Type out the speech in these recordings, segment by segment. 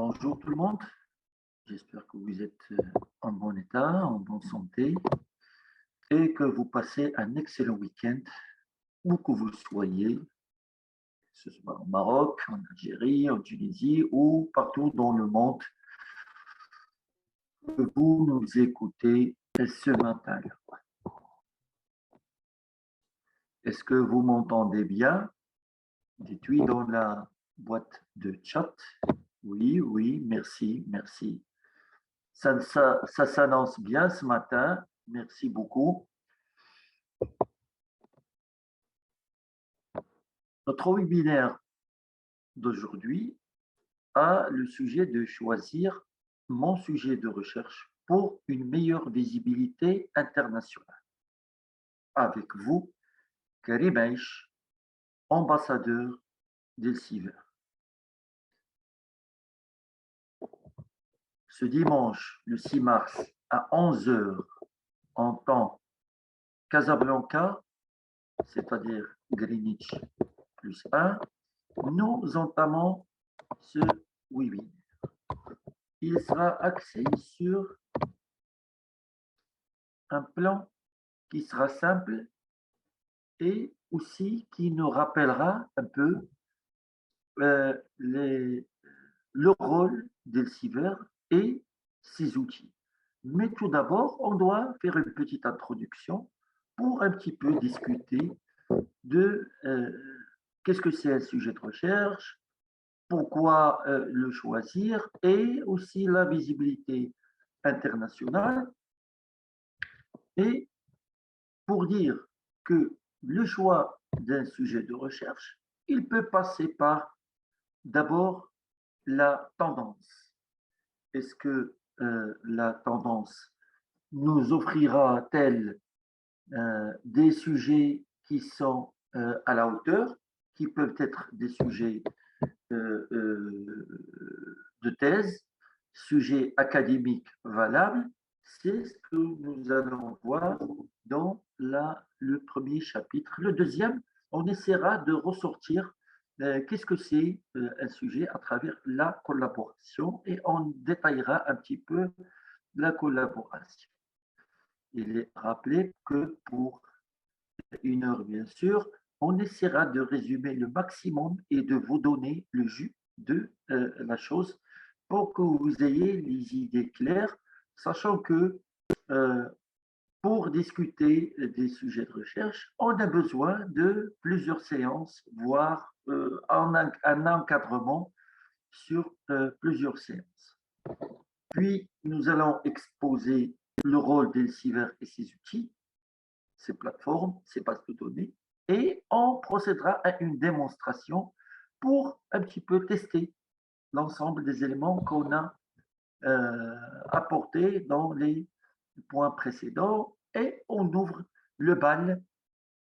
Bonjour tout le monde, j'espère que vous êtes en bon état, en bonne santé et que vous passez un excellent week-end où que vous soyez, que ce soit au Maroc, en Algérie, en Tunisie ou partout dans le monde que vous nous écoutez ce matin. Est-ce que vous m'entendez bien? Dites-oui dans la boîte de chat. Oui, oui, merci, merci. Ça s'annonce bien ce matin. Merci beaucoup. Notre webinaire d'aujourd'hui a le sujet de choisir mon sujet de recherche pour une meilleure visibilité internationale. Avec vous, Karim Aïch, ambassadeur d'Elsevier. Ce dimanche, le 6 mars, à 11 heures, en temps Casablanca, c'est-à-dire Greenwich plus 1, nous entamons ce webinaire. Il sera axé sur un plan qui sera simple et aussi qui nous rappellera un peu le rôle d'Elsevier et ses outils. Mais tout d'abord, on doit faire une petite introduction pour un petit peu discuter de qu'est-ce que c'est un sujet de recherche, pourquoi le choisir et aussi la visibilité internationale. Et pour dire que le choix d'un sujet de recherche, il peut passer par d'abord la tendance. Est-ce que la tendance nous offrira-t-elle des sujets qui sont à la hauteur, qui peuvent être des sujets de thèse, sujets académiques valables? C'est ce que nous allons voir dans le premier chapitre. Le deuxième, on essaiera de ressortir qu'est-ce que c'est un sujet à travers la collaboration et on détaillera un petit peu la collaboration. Il est rappelé que pour une heure, bien sûr, on essaiera de résumer le maximum et de vous donner le jus de la chose pour que vous ayez les idées claires, sachant que pour discuter des sujets de recherche, on a besoin de plusieurs séances, voire un encadrement sur plusieurs séances. Puis, nous allons exposer le rôle d'Elsevier et ses outils, ses plateformes, ses bases de données, et on procédera à une démonstration pour un petit peu tester l'ensemble des éléments qu'on a apportés dans les points précédents et on ouvre le bal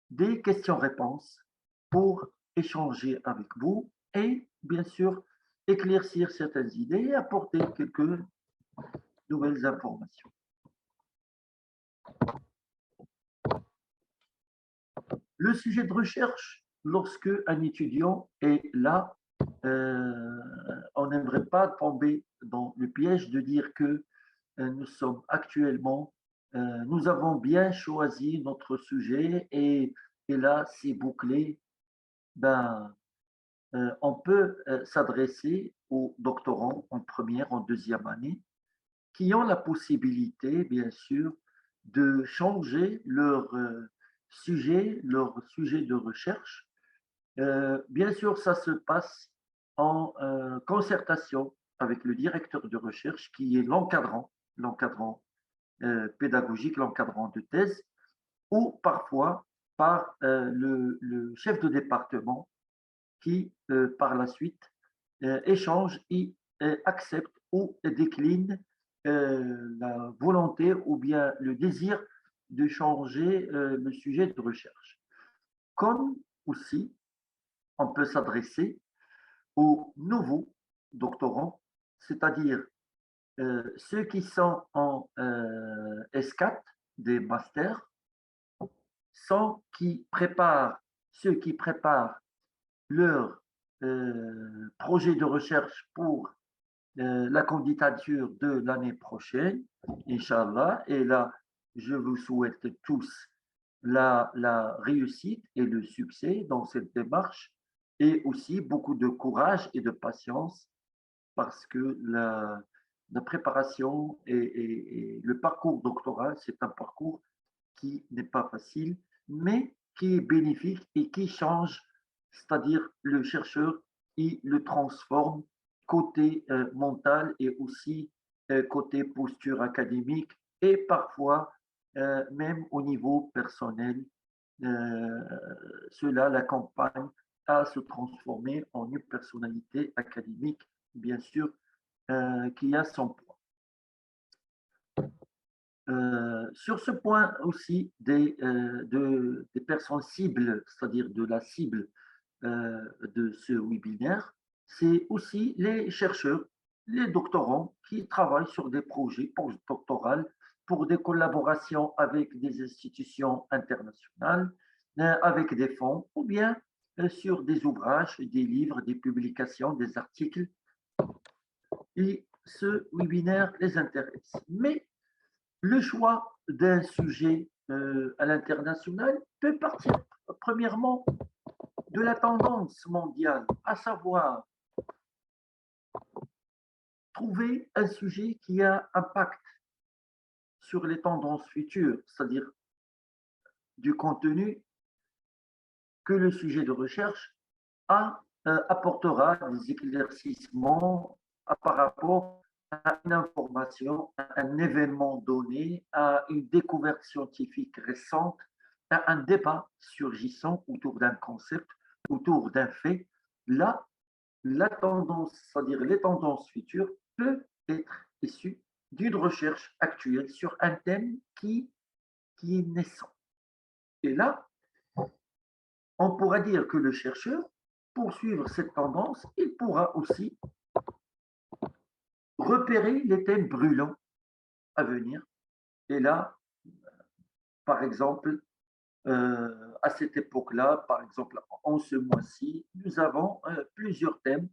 des questions-réponses pour échanger avec vous et bien sûr éclaircir certaines idées et apporter quelques nouvelles informations. Le sujet de recherche, lorsque un étudiant est là, on n'aimerait pas tomber dans le piège de dire que nous sommes actuellement, nous avons bien choisi notre sujet et là, c'est bouclé. Ben, on peut s'adresser aux doctorants en première, en deuxième année, qui ont la possibilité, bien sûr, de changer leur sujet de recherche. Bien sûr, ça se passe en concertation avec le directeur de recherche qui est l'encadrant pédagogique, l'encadrant de thèse, ou parfois par le chef de département qui, par la suite, échange et accepte ou décline la volonté ou bien le désir de changer le sujet de recherche. Comme aussi, on peut s'adresser aux nouveaux doctorants, c'est-à-dire ceux qui sont en S4, des masters, ceux qui préparent leur projet de recherche pour la candidature de l'année prochaine, Inch'Allah. Et là, je vous souhaite tous la réussite et le succès dans cette démarche et aussi beaucoup de courage et de patience parce que la préparation et le parcours doctoral, c'est un parcours qui n'est pas facile, mais qui est bénéfique et qui change, c'est-à-dire le chercheur, il le transforme côté mental et aussi côté posture académique et parfois même au niveau personnel. Euh, Cela l'accompagne à se transformer en une personnalité académique, bien sûr, qui a son poids. Sur ce point aussi des personnes cibles, c'est-à-dire de la cible de ce webinaire, c'est aussi les chercheurs, les doctorants qui travaillent sur des projets postdoctoraux pour des collaborations avec des institutions internationales, avec des fonds, ou bien sur des ouvrages, des livres, des publications, des articles. Et ce webinaire les intéresse. Mais le choix d'un sujet à l'international peut partir premièrement de la tendance mondiale, à savoir trouver un sujet qui a impact sur les tendances futures, c'est-à-dire du contenu que le sujet de recherche apportera des éclaircissements par rapport à une information, à un événement donné, à une découverte scientifique récente, à un débat surgissant autour d'un concept, autour d'un fait. Là, la tendance, c'est-à-dire les tendances futures, peut être issue d'une recherche actuelle sur un thème qui est naissant. Et là, on pourra dire que le chercheur, pour suivre cette tendance, il pourra aussi repérer les thèmes brûlants à venir. Et là, par exemple, à cette époque-là, par exemple, en ce mois-ci, nous avons plusieurs thèmes,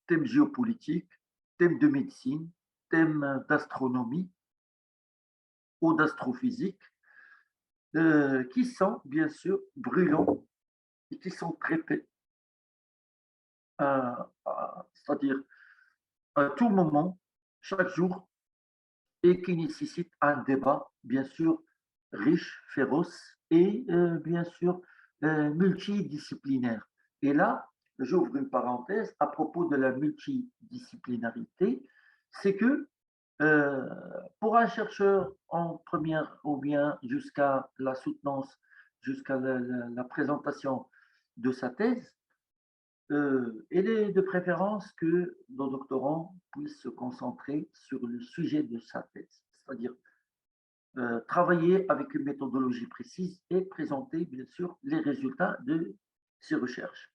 thèmes géopolitiques, thèmes de médecine, thèmes d'astronomie ou d'astrophysique, qui sont bien sûr brûlants et qui sont traités, c'est-à-dire à tout moment, chaque jour, et qui nécessitent un débat, bien sûr, riche, féroce et bien sûr multidisciplinaire. Et là, j'ouvre une parenthèse à propos de la multidisciplinarité, c'est que euh, pour un chercheur en première ou bien jusqu'à la soutenance, jusqu'à la présentation de sa thèse, il est de préférence que nos doctorants puissent se concentrer sur le sujet de sa thèse, c'est-à-dire travailler avec une méthodologie précise et présenter, bien sûr, les résultats de ses recherches.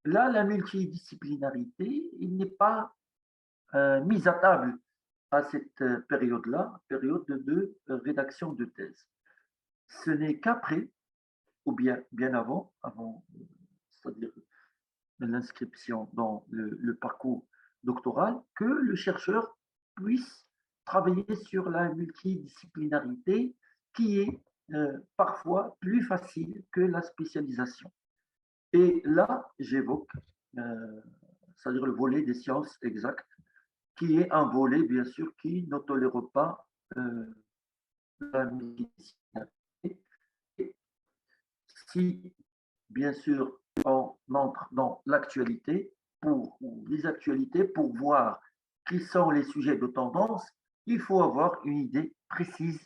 Là, la multidisciplinarité, il n'est pas mise à table à cette période-là, période de rédaction de thèse. Ce n'est qu'après, ou bien avant, c'est-à-dire l'inscription dans le parcours doctoral, que le chercheur puisse travailler sur la multidisciplinarité qui est parfois plus facile que la spécialisation. Et là, j'évoque, c'est-à-dire le volet des sciences exactes, qui est un volet, bien sûr, qui ne tolère pas la multidisciplinarité. Et si bien sûr, on entre dans l'actualité ou les actualités pour voir qui sont les sujets de tendance, il faut avoir une idée précise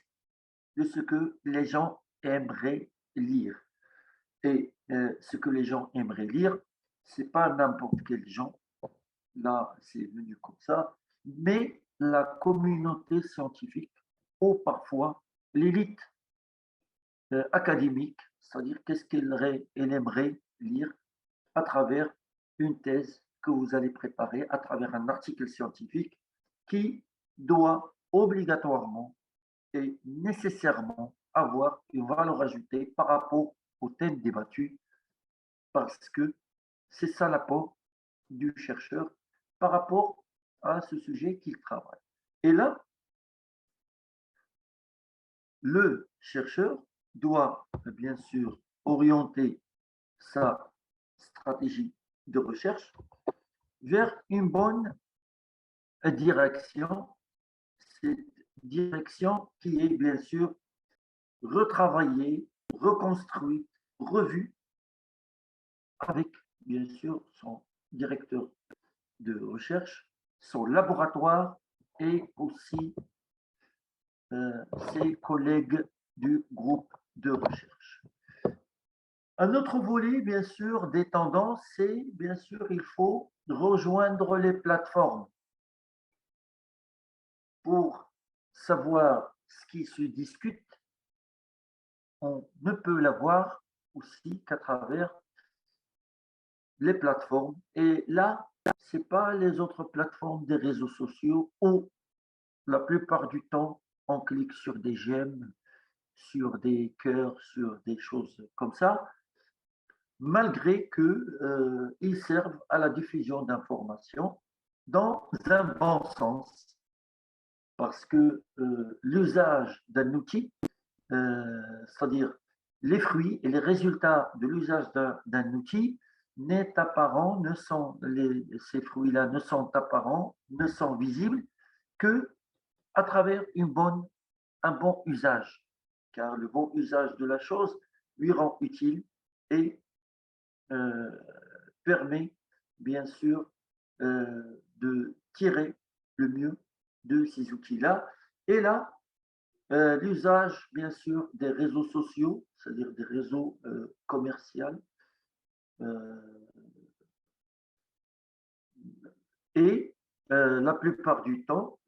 de ce que les gens aimeraient lire. Et ce que les gens aimeraient lire, c'est pas n'importe quel gens, là c'est venu comme ça, mais la communauté scientifique ou parfois l'élite académique, c'est-à-dire qu'est-ce qu'elle aimerait lire à travers une thèse que vous allez préparer, à travers un article scientifique qui doit obligatoirement et nécessairement avoir une valeur ajoutée par rapport au thème débattu, parce que c'est ça l'apport du chercheur par rapport à ce sujet qu'il travaille. Et là, le chercheur doit bien sûr orienter sa stratégie de recherche vers une bonne direction, cette direction qui est bien sûr retravaillée, reconstruite, revue avec bien sûr son directeur de recherche, son laboratoire et aussi ses collègues du groupe de recherche. Un autre volet, bien sûr, des tendances, c'est bien sûr, il faut rejoindre les plateformes pour savoir ce qui se discute. On ne peut l'avoir aussi qu'à travers les plateformes. Et là, ce n'est pas les autres plateformes des réseaux sociaux où la plupart du temps, on clique sur des j'aime, sur des cœurs, sur des choses comme ça, malgré qu'ils servent à la diffusion d'informations dans un bon sens, parce que l'usage d'un outil, c'est-à-dire les fruits et les résultats de l'usage d'un outil, n'est apparent, ces fruits-là ne sont apparents, ne sont visibles que à travers un bon usage, car le bon usage de la chose lui rend utile et permet bien sûr de tirer le mieux de ces outils-là. Et là, l'usage bien sûr des réseaux sociaux, c'est-à-dire des réseaux commerciaux, et la plupart du temps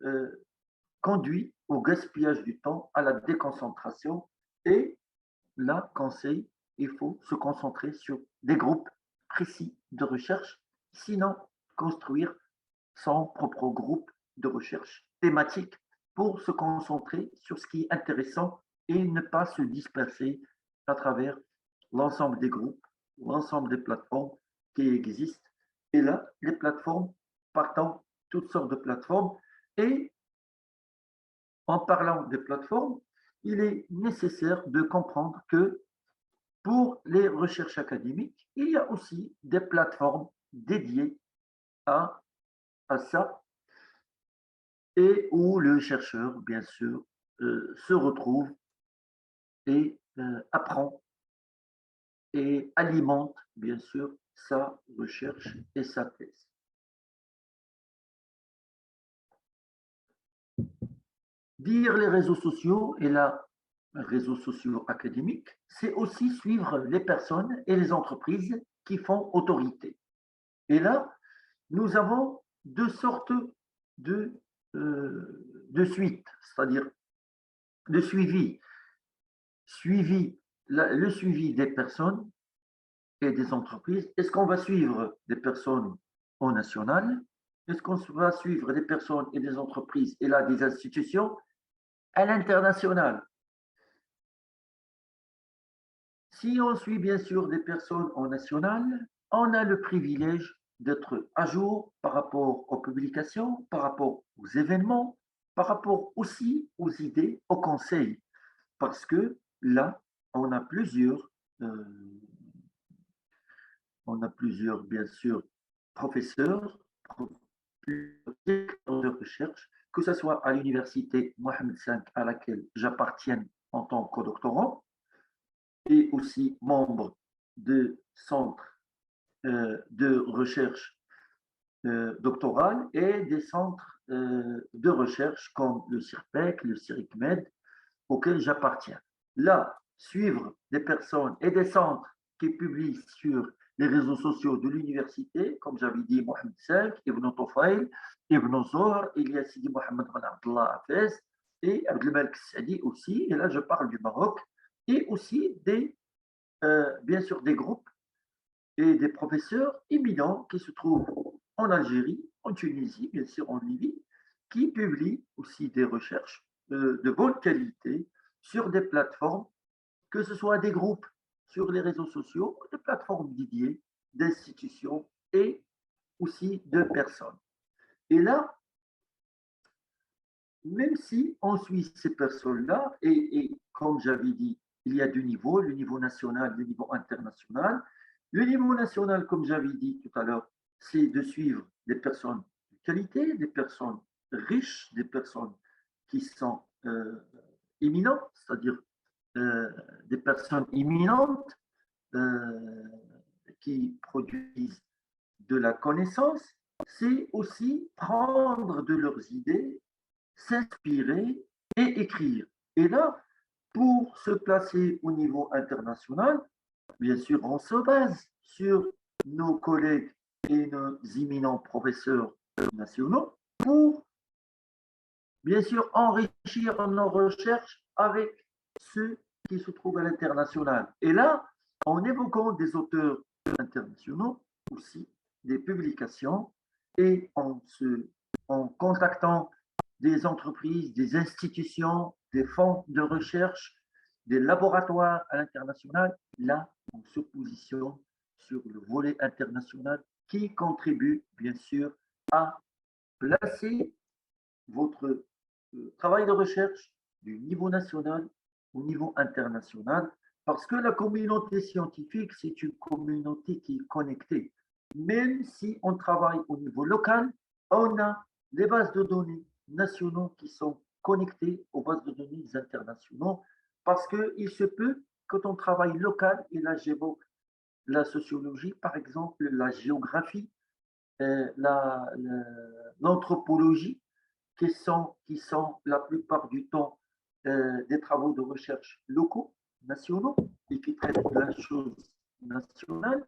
conduit au gaspillage du temps, à la déconcentration. Et là, conseil, il faut se concentrer sur des groupes précis de recherche, sinon construire son propre groupe de recherche thématique pour se concentrer sur ce qui est intéressant et ne pas se disperser à travers l'ensemble des groupes, l'ensemble des plateformes qui existent. Et là, les plateformes, partant toutes sortes de plateformes. Et en parlant des plateformes, il est nécessaire de comprendre que pour les recherches académiques, il y a aussi des plateformes dédiées à, à ça et où le chercheur, bien sûr, se retrouve et apprend et alimente, bien sûr, sa recherche et sa thèse. Dire les réseaux sociaux et la réseaux sociaux académiques, c'est aussi suivre les personnes et les entreprises qui font autorité. Et là, nous avons deux sortes de suites, c'est-à-dire de suivi. Le suivi des personnes et des entreprises. Est-ce qu'on va suivre des personnes au national? Est-ce qu'on va suivre des personnes et des entreprises et là des institutions à l'international? Si on suit bien sûr des personnes au national, on a le privilège d'être à jour par rapport aux publications, par rapport aux événements, par rapport aussi aux idées, aux conseils. Parce que là, on a euh, bien sûr, professeurs, directeurs de recherche, que ce soit à l'université Mohamed V à laquelle j'appartiens en tant que doctorant, et aussi membre de centres de recherche doctorale et des centres de recherche comme le CIRPEC, le CIRICMED, auxquels j'appartiens. Là, suivre des personnes et des centres qui publient sur les réseaux sociaux de l'université, comme j'avais dit, Mohamed V, Ibn Tufayl, Ibn Zohar, il y a Sidi Mohamed Ben Abdallah Hafez et Abdelmalek Sadi aussi, et là je parle du Maroc, et aussi bien sûr des groupes et des professeurs éminents qui se trouvent en Algérie, en Tunisie, bien sûr en Libye, qui publient aussi des recherches de bonne qualité sur des plateformes, que ce soit des groupes sur les réseaux sociaux, des plateformes dédiées, d'institutions et aussi de personnes. Et là, même si on suit ces personnes-là, et comme j'avais dit, il y a deux niveaux, le niveau national, le niveau international. Le niveau national, comme j'avais dit tout à l'heure, c'est de suivre des personnes de qualité, des personnes riches, des personnes qui sont imminentes, c'est-à-dire des personnes imminentes euh, qui produisent de la connaissance, c'est aussi prendre de leurs idées, s'inspirer et écrire. Et là, pour se placer au niveau international, bien sûr, on se base sur nos collègues et nos éminents professeurs nationaux pour, bien sûr, enrichir nos recherches avec ceux qui se trouvent à l'international. Et là, en évoquant des auteurs internationaux, aussi des publications, et en contactant des entreprises, des institutions, des fonds de recherche, des laboratoires à l'international, là, on se positionne sur le volet international qui contribue, bien sûr, à placer votre travail de recherche du niveau national au niveau international, parce que la communauté scientifique, c'est une communauté qui est connectée. Même si on travaille au niveau local, on a des bases de données nationaux qui sont connectées aux bases de données internationaux, parce qu'il se peut, quand on travaille local, et là j'évoque la sociologie, par exemple, la géographie, l'anthropologie, qui sont la plupart du temps des travaux de recherche locaux, nationaux, et qui traitent de la chose nationale,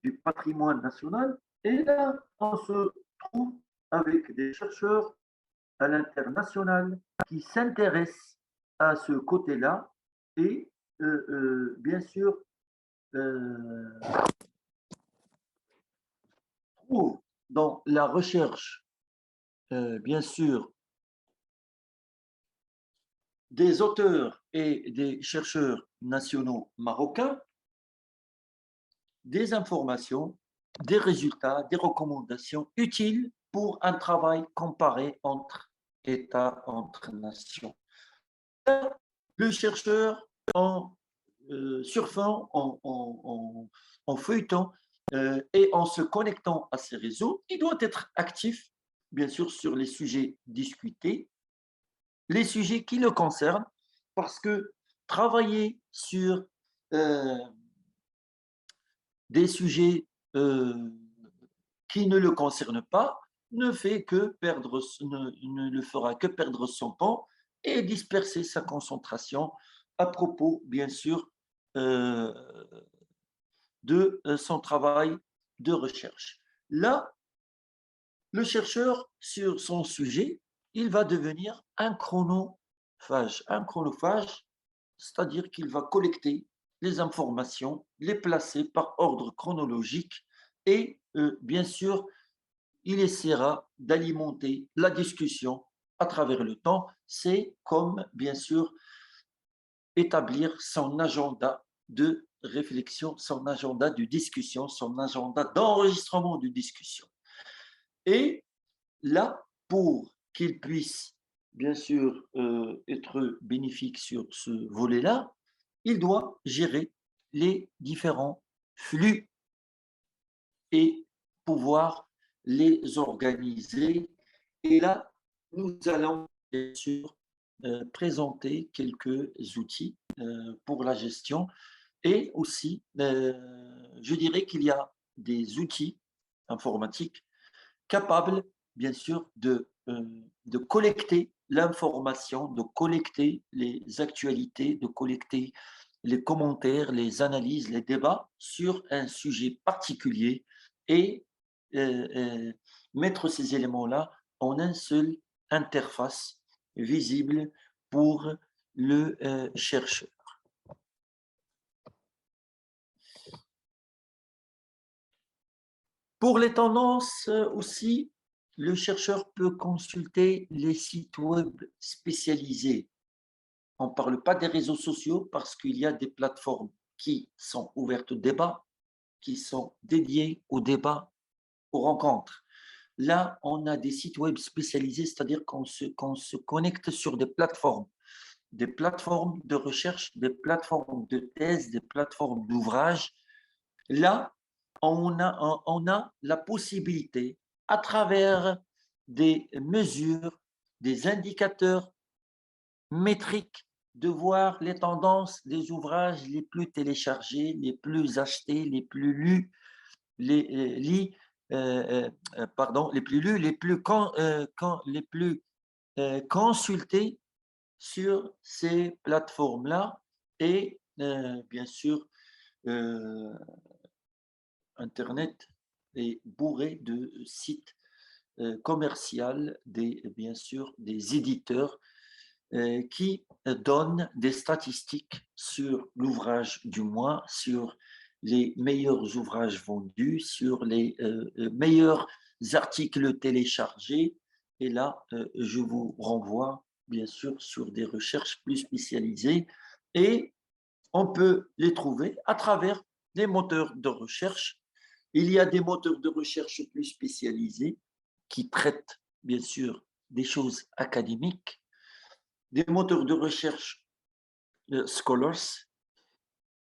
du patrimoine national. Et là, on se trouve avec des chercheurs à l'international qui s'intéressent à ce côté-là et bien sûr trouvent dans la recherche, bien sûr, des auteurs et des chercheurs nationaux marocains, des informations, des résultats, des recommandations utiles pour un travail comparé entre États, entre nations. Le chercheur, en surfant, en feuilletant et en se connectant à ces réseaux, il doit être actif, bien sûr, sur les sujets discutés, les sujets qui le concernent, parce que travailler sur euh, des sujets qui ne le concernent pas ne fait que perdre, ne le fera que perdre son temps et disperser sa concentration à propos, bien sûr, euh, de son travail de recherche. Là, le chercheur, sur son sujet, il va devenir un chronophage. Un chronophage, c'est-à-dire qu'il va collecter les informations, les placer par ordre chronologique et, bien sûr, il essaiera d'alimenter la discussion à travers le temps. C'est comme, bien sûr, établir son agenda de réflexion, son agenda de discussion, son agenda d'enregistrement de discussion. Et là, pour qu'il puisse, bien sûr, être bénéfique sur ce volet-là, il doit gérer les différents flux et pouvoir les organiser. Et là, nous allons bien sûr présenter quelques outils pour la gestion. Et aussi, je dirais qu'il y a des outils informatiques capables, bien sûr, de collecter l'information, de collecter les actualités, de collecter les commentaires, les analyses, les débats sur un sujet particulier et mettre ces éléments-là en une seule interface visible pour le chercheur. Pour les tendances aussi, le chercheur peut consulter les sites web spécialisés. On ne parle pas des réseaux sociaux parce qu'il y a des plateformes qui sont ouvertes au débat, qui sont dédiées au débat, aux rencontres. Là, on a des sites web spécialisés, c'est-à-dire qu'on se connecte sur des plateformes de recherche, des plateformes de thèse, des plateformes d'ouvrage. Là, on a la possibilité, à travers des mesures, des indicateurs métriques, de voir les tendances des ouvrages les plus téléchargés, les plus achetés, les plus lus, les plus lus, les plus consultés sur ces plateformes-là. Et bien sûr, Internet est bourré de sites commerciaux, bien sûr, des éditeurs qui donnent des statistiques sur l'ouvrage du mois, sur les meilleurs ouvrages vendus, sur les meilleurs articles téléchargés. Et là, je vous renvoie, bien sûr, sur des recherches plus spécialisées. Et on peut les trouver à travers les moteurs de recherche. Il y a des moteurs de recherche plus spécialisés qui traitent, bien sûr, des choses académiques, des moteurs de recherche scholars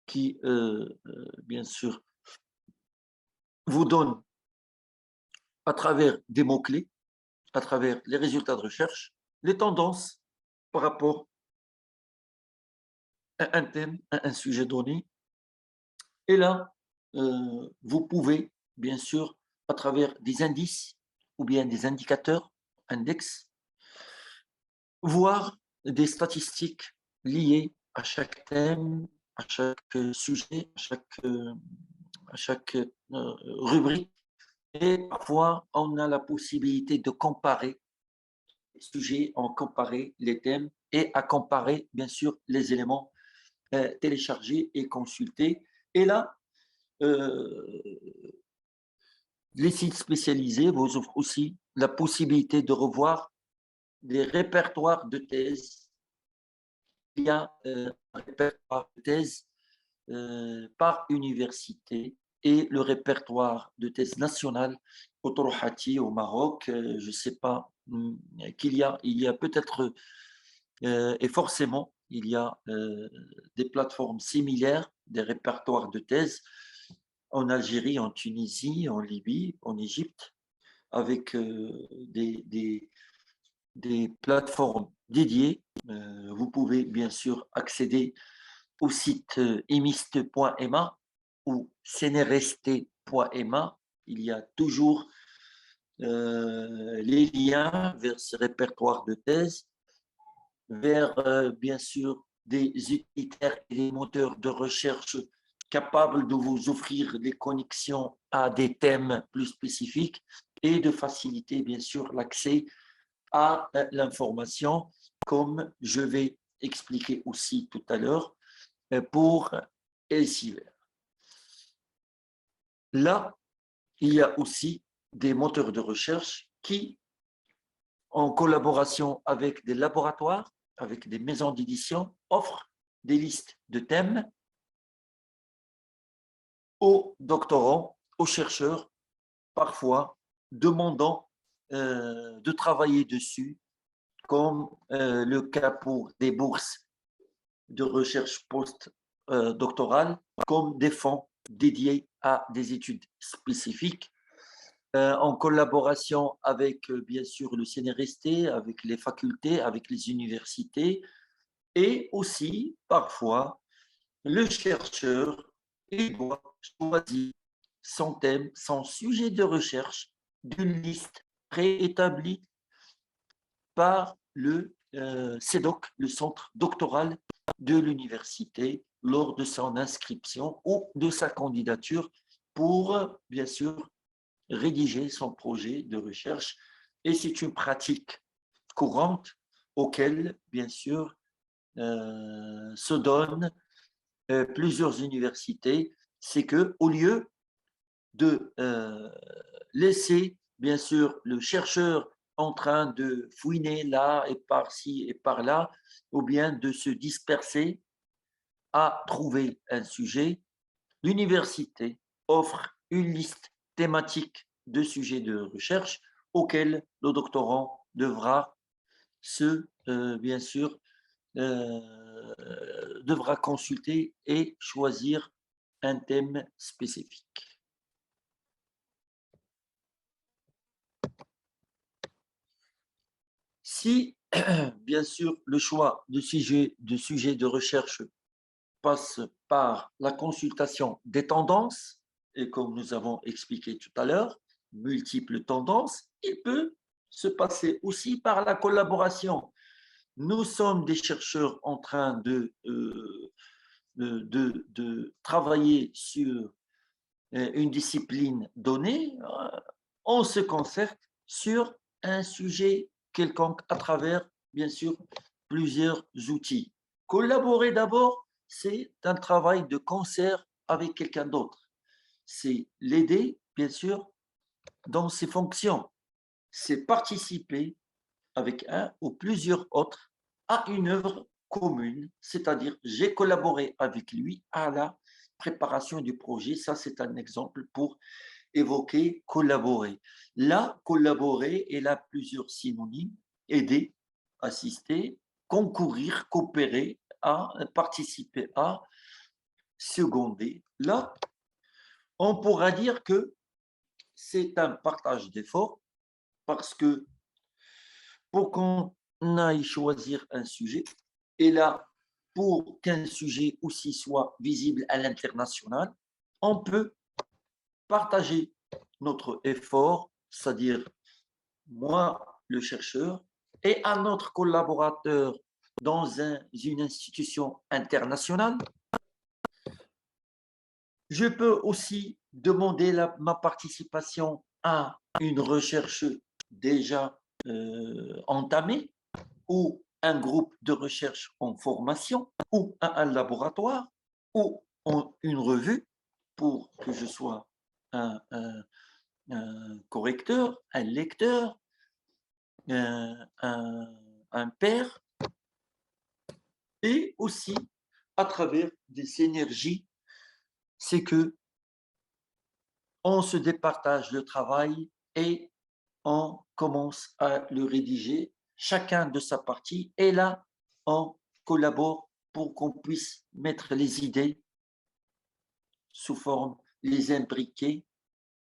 qui, bien sûr, vous donnent à travers des mots-clés, à travers les résultats de recherche, les tendances par rapport à un thème, à un sujet donné. Et là, vous pouvez, bien sûr, à travers des indices ou bien des indicateurs, index, voir des statistiques liées à chaque thème, à chaque sujet, à chaque rubrique. Et parfois, on a la possibilité de comparer les sujets, en comparer les thèmes et à comparer, bien sûr, les éléments téléchargés et consultés. Et là, les sites spécialisés vous offrent aussi la possibilité de revoir des répertoires de thèses. Il y a un répertoire de thèses par université et le répertoire de thèse nationale au Torohati, au Maroc. Je ne sais pas il y a peut-être, et forcément, il y a des plateformes similaires, des répertoires de thèse en Algérie, en Tunisie, en Libye, en Égypte, avec des plateformes dédiées. Vous pouvez bien sûr accéder au site emist.ma ou cnrst.ma. Il y a toujours les liens vers ce répertoire de thèse, vers bien sûr des utilitaires et des moteurs de recherche capables de vous offrir des connexions à des thèmes plus spécifiques et de faciliter bien sûr l'accès à l'information, comme je vais expliquer aussi tout à l'heure pour Elsevier. Là, il y a aussi des moteurs de recherche qui, en collaboration avec des laboratoires, avec des maisons d'édition, offrent des listes de thèmes aux doctorants, aux chercheurs, parfois demandant de travailler dessus, comme le cas pour des bourses de recherche post-doctorale, comme des fonds dédiés à des études spécifiques, en collaboration avec, bien sûr, le CNRST, avec les facultés, avec les universités, et aussi, parfois, le chercheur doit choisir son thème, son sujet de recherche d'une liste préétablie par le CEDOC, le centre doctoral de l'université, lors de son inscription ou de sa candidature pour, bien sûr, rédiger son projet de recherche. Et c'est une pratique courante auquel, bien sûr, se donnent plusieurs universités. C'est que au lieu de laisser, bien sûr, le chercheur en train de fouiner là et par-ci et par-là, ou bien de se disperser à trouver un sujet, l'université offre une liste thématique de sujets de recherche auquel le doctorant devra bien sûr, devra consulter et choisir un thème spécifique. Si, bien sûr, le choix de sujet de recherche passe par la consultation des tendances, et comme nous avons expliqué tout à l'heure, multiples tendances, il peut se passer aussi par la collaboration. Nous sommes des chercheurs en train de travailler sur une discipline donnée, on se concerte sur un sujet quelconque à travers, bien sûr, plusieurs outils. Collaborer d'abord, c'est un travail de concert avec quelqu'un d'autre. C'est l'aider, bien sûr, dans ses fonctions. C'est participer avec un ou plusieurs autres à une œuvre commune, c'est-à-dire j'ai collaboré avec lui à la préparation du projet. Ça, c'est un exemple pour évoquer collaborer. Là, collaborer, elle a plusieurs synonymes: aider, assister, concourir, coopérer, à participer à, seconder. Là, on pourra dire que c'est un partage d'efforts parce que pour qu'on aille choisir un sujet, et là, pour qu'un sujet aussi soit visible à l'international, on peut partager notre effort, c'est-à-dire moi, le chercheur, et un autre collaborateur dans une institution internationale. Je peux aussi demander ma participation à une recherche déjà entamée, ou un groupe de recherche en formation, ou à un laboratoire, ou une revue, pour que je sois un correcteur, un lecteur, un père, et aussi à travers des synergies, c'est que on se départage le travail et on commence à le rédiger, chacun de sa partie, et là, on collabore pour qu'on puisse mettre les idées sous forme, les imbriquer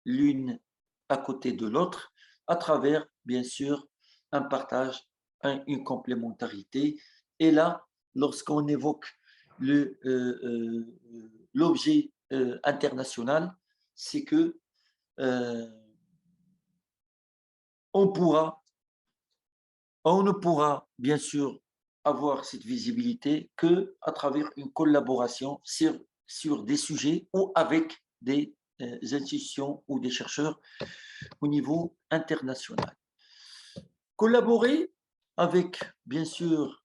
l'une à côté de l'autre, à travers, bien sûr, un partage, une complémentarité. Et là, lorsqu'on évoque l'objet international, c'est que euh, on pourra, on ne pourra bien sûr avoir cette visibilité que à travers une collaboration sur des sujets ou avec des institutions ou des chercheurs au niveau international. Collaborer avec, bien sûr,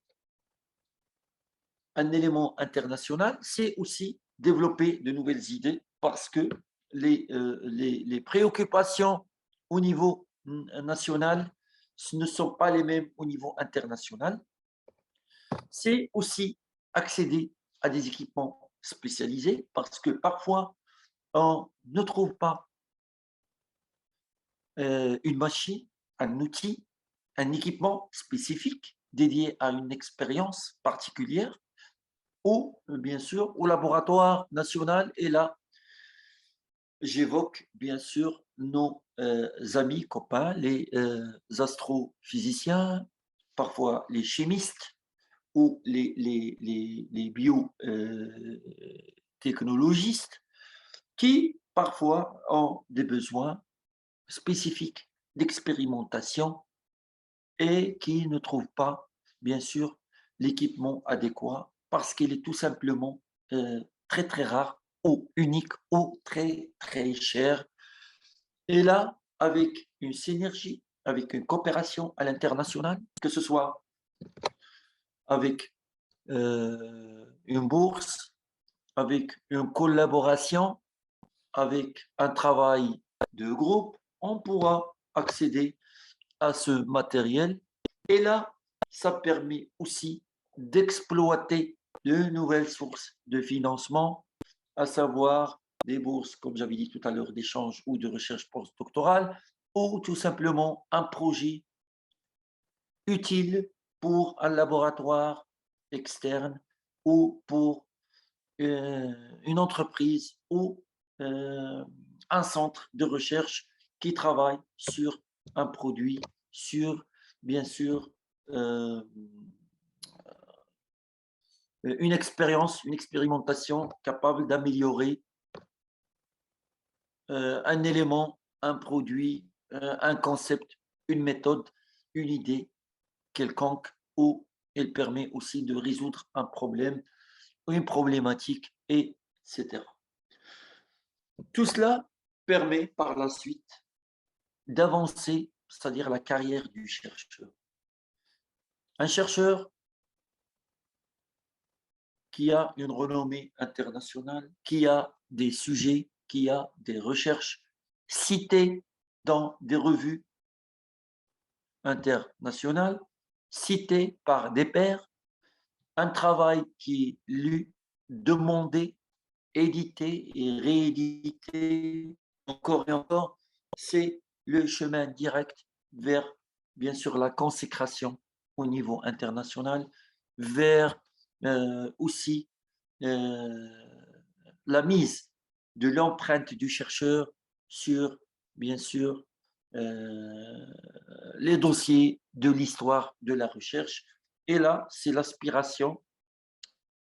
un élément international, c'est aussi développer de nouvelles idées parce que les préoccupations au niveau national ne sont pas les mêmes au niveau international. C'est aussi accéder à des équipements spécialisés parce que parfois, on ne trouve pas une machine, un outil, un équipement spécifique dédié à une expérience particulière, ou bien sûr au laboratoire national. Et là, j'évoque bien sûr nos amis, copains, les astrophysiciens, parfois les chimistes ou les biotechnologistes qui parfois ont des besoins spécifiques d'expérimentation et qui ne trouvent pas, bien sûr, l'équipement adéquat parce qu'il est tout simplement très, très rare ou unique ou très, très cher. Et là, avec une synergie, avec une coopération à l'international, que ce soit avec une bourse, avec une collaboration, avec un travail de groupe, on pourra accéder à ce matériel. Et là, ça permet aussi d'exploiter de nouvelles sources de financement, à savoir des bourses, comme j'avais dit tout à l'heure, d'échange ou de recherche postdoctorale, ou tout simplement un projet utile pour un laboratoire externe ou pour une entreprise ou un centre de recherche qui travaille sur un produit, sur, bien sûr, euh, une expérience, une expérimentation capable d'améliorer un élément, un produit, un concept, une méthode, une idée quelconque, ou elle permet aussi de résoudre un problème, une problématique, etc. Tout cela permet par la suite d'avancer, c'est-à-dire la carrière du chercheur. Un chercheur qui a une renommée internationale, qui a des sujets, qui a des recherches citées dans des revues internationales, citées par des pairs, un travail qui est lu, demandé, édité et réédité encore et encore, c'est le chemin direct vers, bien sûr, la consécration au niveau international, vers aussi euh, la mise de l'empreinte du chercheur sur, bien sûr, euh, les dossiers de l'histoire de la recherche. Et là, c'est l'aspiration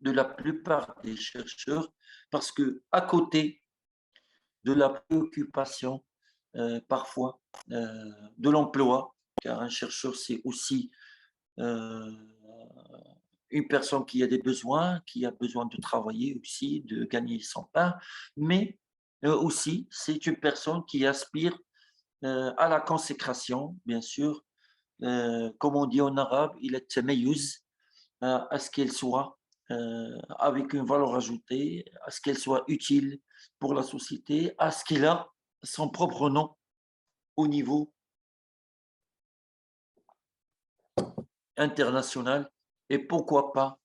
de la plupart des chercheurs, parce que à côté de la préoccupation parfois de l'emploi, car un chercheur, c'est aussi euh, une personne qui a des besoins, qui a besoin de travailler aussi, de gagner son pain, mais aussi, c'est une personne qui aspire à la consécration, bien sûr, comme on dit en arabe, il est tameyouz, à ce qu'elle soit avec une valeur ajoutée, à ce qu'elle soit utile pour la société, à ce qu'elle a son propre nom au niveau international et pourquoi pas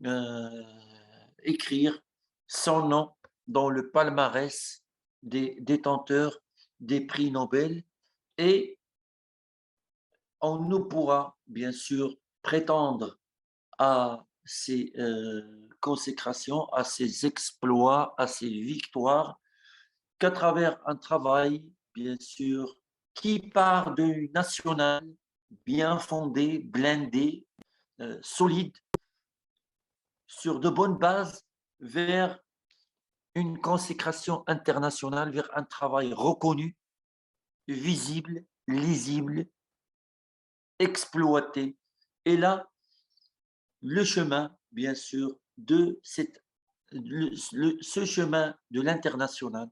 euh, écrire son nom dans le palmarès des détenteurs des prix Nobel et on ne pourra bien sûr prétendre à ces consécrations, à ces exploits, à ces victoires, qu'à travers un travail, bien sûr, qui part du national, bien fondé, blindé, solide, sur de bonnes bases, vers une consécration internationale, vers un travail reconnu, visible, lisible, exploité. Et là, le chemin, bien sûr, de ce chemin de l'international,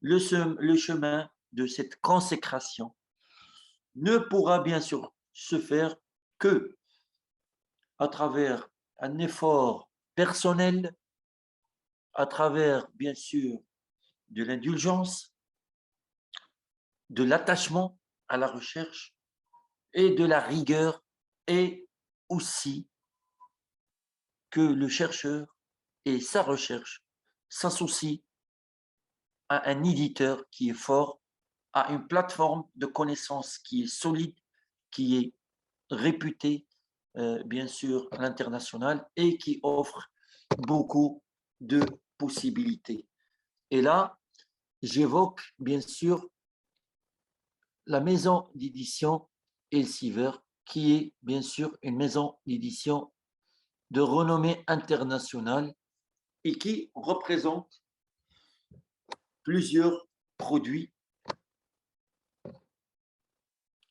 le chemin de cette consécration ne pourra bien sûr se faire que à travers un effort personnel, à travers bien sûr de l'indulgence, de l'attachement à la recherche et de la rigueur, et aussi que le chercheur et sa recherche s'associent à un éditeur qui est fort, à une plateforme de connaissances qui est solide, qui est réputée, bien sûr, à l'international et qui offre beaucoup de possibilités. Et là, j'évoque bien sûr la maison d'édition Elsevier, qui est bien sûr une maison d'édition de renommée internationale et qui représente plusieurs produits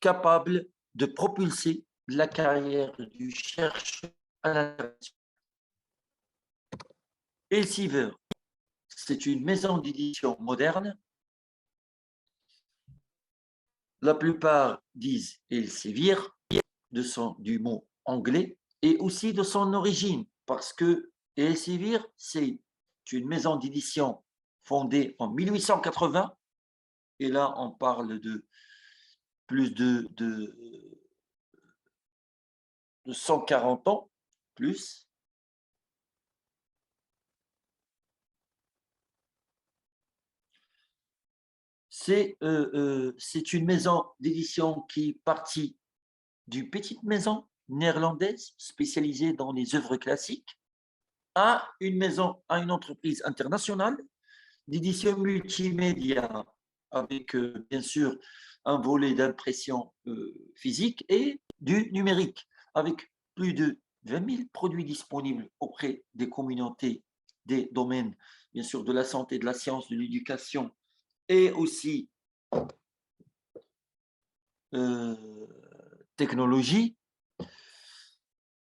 capables de propulser la carrière du chercheur à l'international. Elsevier, c'est une maison d'édition moderne. La plupart disent Elsevier du mot anglais et aussi de son origine, parce que Elsevier, c'est une maison d'édition fondée en 1880, et là on parle de plus de 140 ans, plus. C'est une maison d'édition qui partit d'une petite maison néerlandaise spécialisée dans les œuvres classiques à une entreprise internationale d'édition multimédia avec bien sûr un volet d'impression physique et du numérique avec plus de 20 000 produits disponibles auprès des communautés des domaines, bien sûr, de la santé, de la science, de l'éducation et aussi euh, technologie.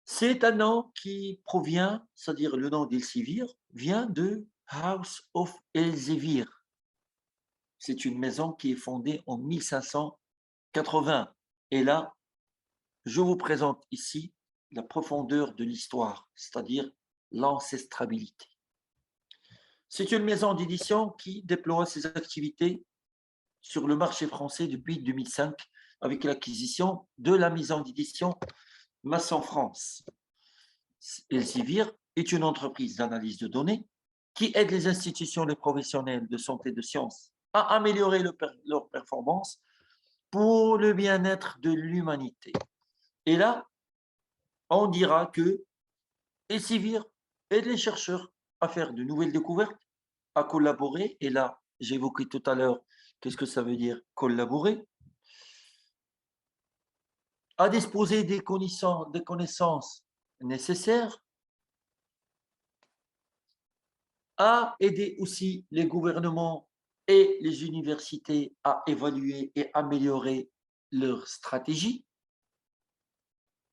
C'est un nom qui provient, c'est-à-dire le nom d'Elsevier, vient de House of Elsevier. C'est une maison qui est fondée en 1580. Et là, je vous présente ici la profondeur de l'histoire, c'est-à-dire l'ancestrabilité. C'est une maison d'édition qui déploie ses activités sur le marché français depuis 2005 avec l'acquisition de la maison d'édition Masson France. Elsevier est une entreprise d'analyse de données qui aide les institutions et les professionnels de santé et de sciences à améliorer leur performance pour le bien-être de l'humanité. Et là, on dira que Elsevier aide les chercheurs à faire de nouvelles découvertes, à collaborer. Et là, j'évoquais tout à l'heure, qu'est-ce que ça veut dire collaborer? À disposer des connaissances nécessaires, à aider aussi les gouvernements et les universités à évaluer et améliorer leur stratégie,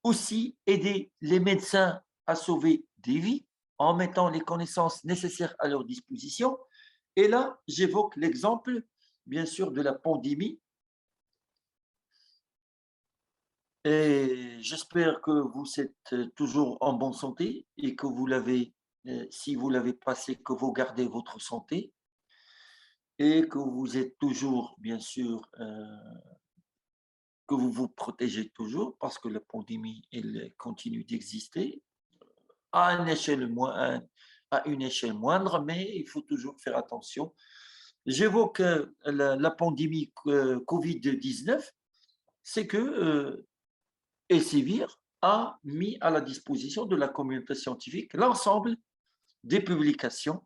aussi aider les médecins à sauver des vies en mettant les connaissances nécessaires à leur disposition. Et là, j'évoque l'exemple, bien sûr, de la pandémie. Et j'espère que vous êtes toujours en bonne santé et que vous l'avez, si vous l'avez passé, que vous gardez votre santé et que vous êtes toujours, bien sûr, que vous vous protégez toujours parce que la pandémie, elle continue d'exister à une échelle moindre, mais il faut toujours faire attention. J'évoque la pandémie Covid-19, c'est que Elsevier a mis à la disposition de la communauté scientifique l'ensemble des publications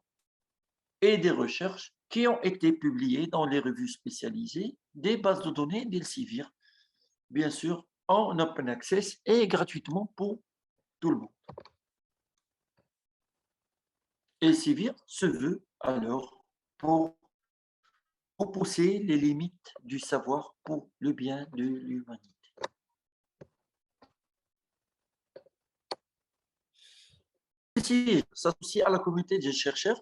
et des recherches qui ont été publiées dans les revues spécialisées des bases de données d'Elsevier, bien sûr en open access et gratuitement pour tout le monde. Elsevier se veut alors pour repousser les limites du savoir pour le bien de l'humanité. Elsevier s'associe à la communauté des chercheurs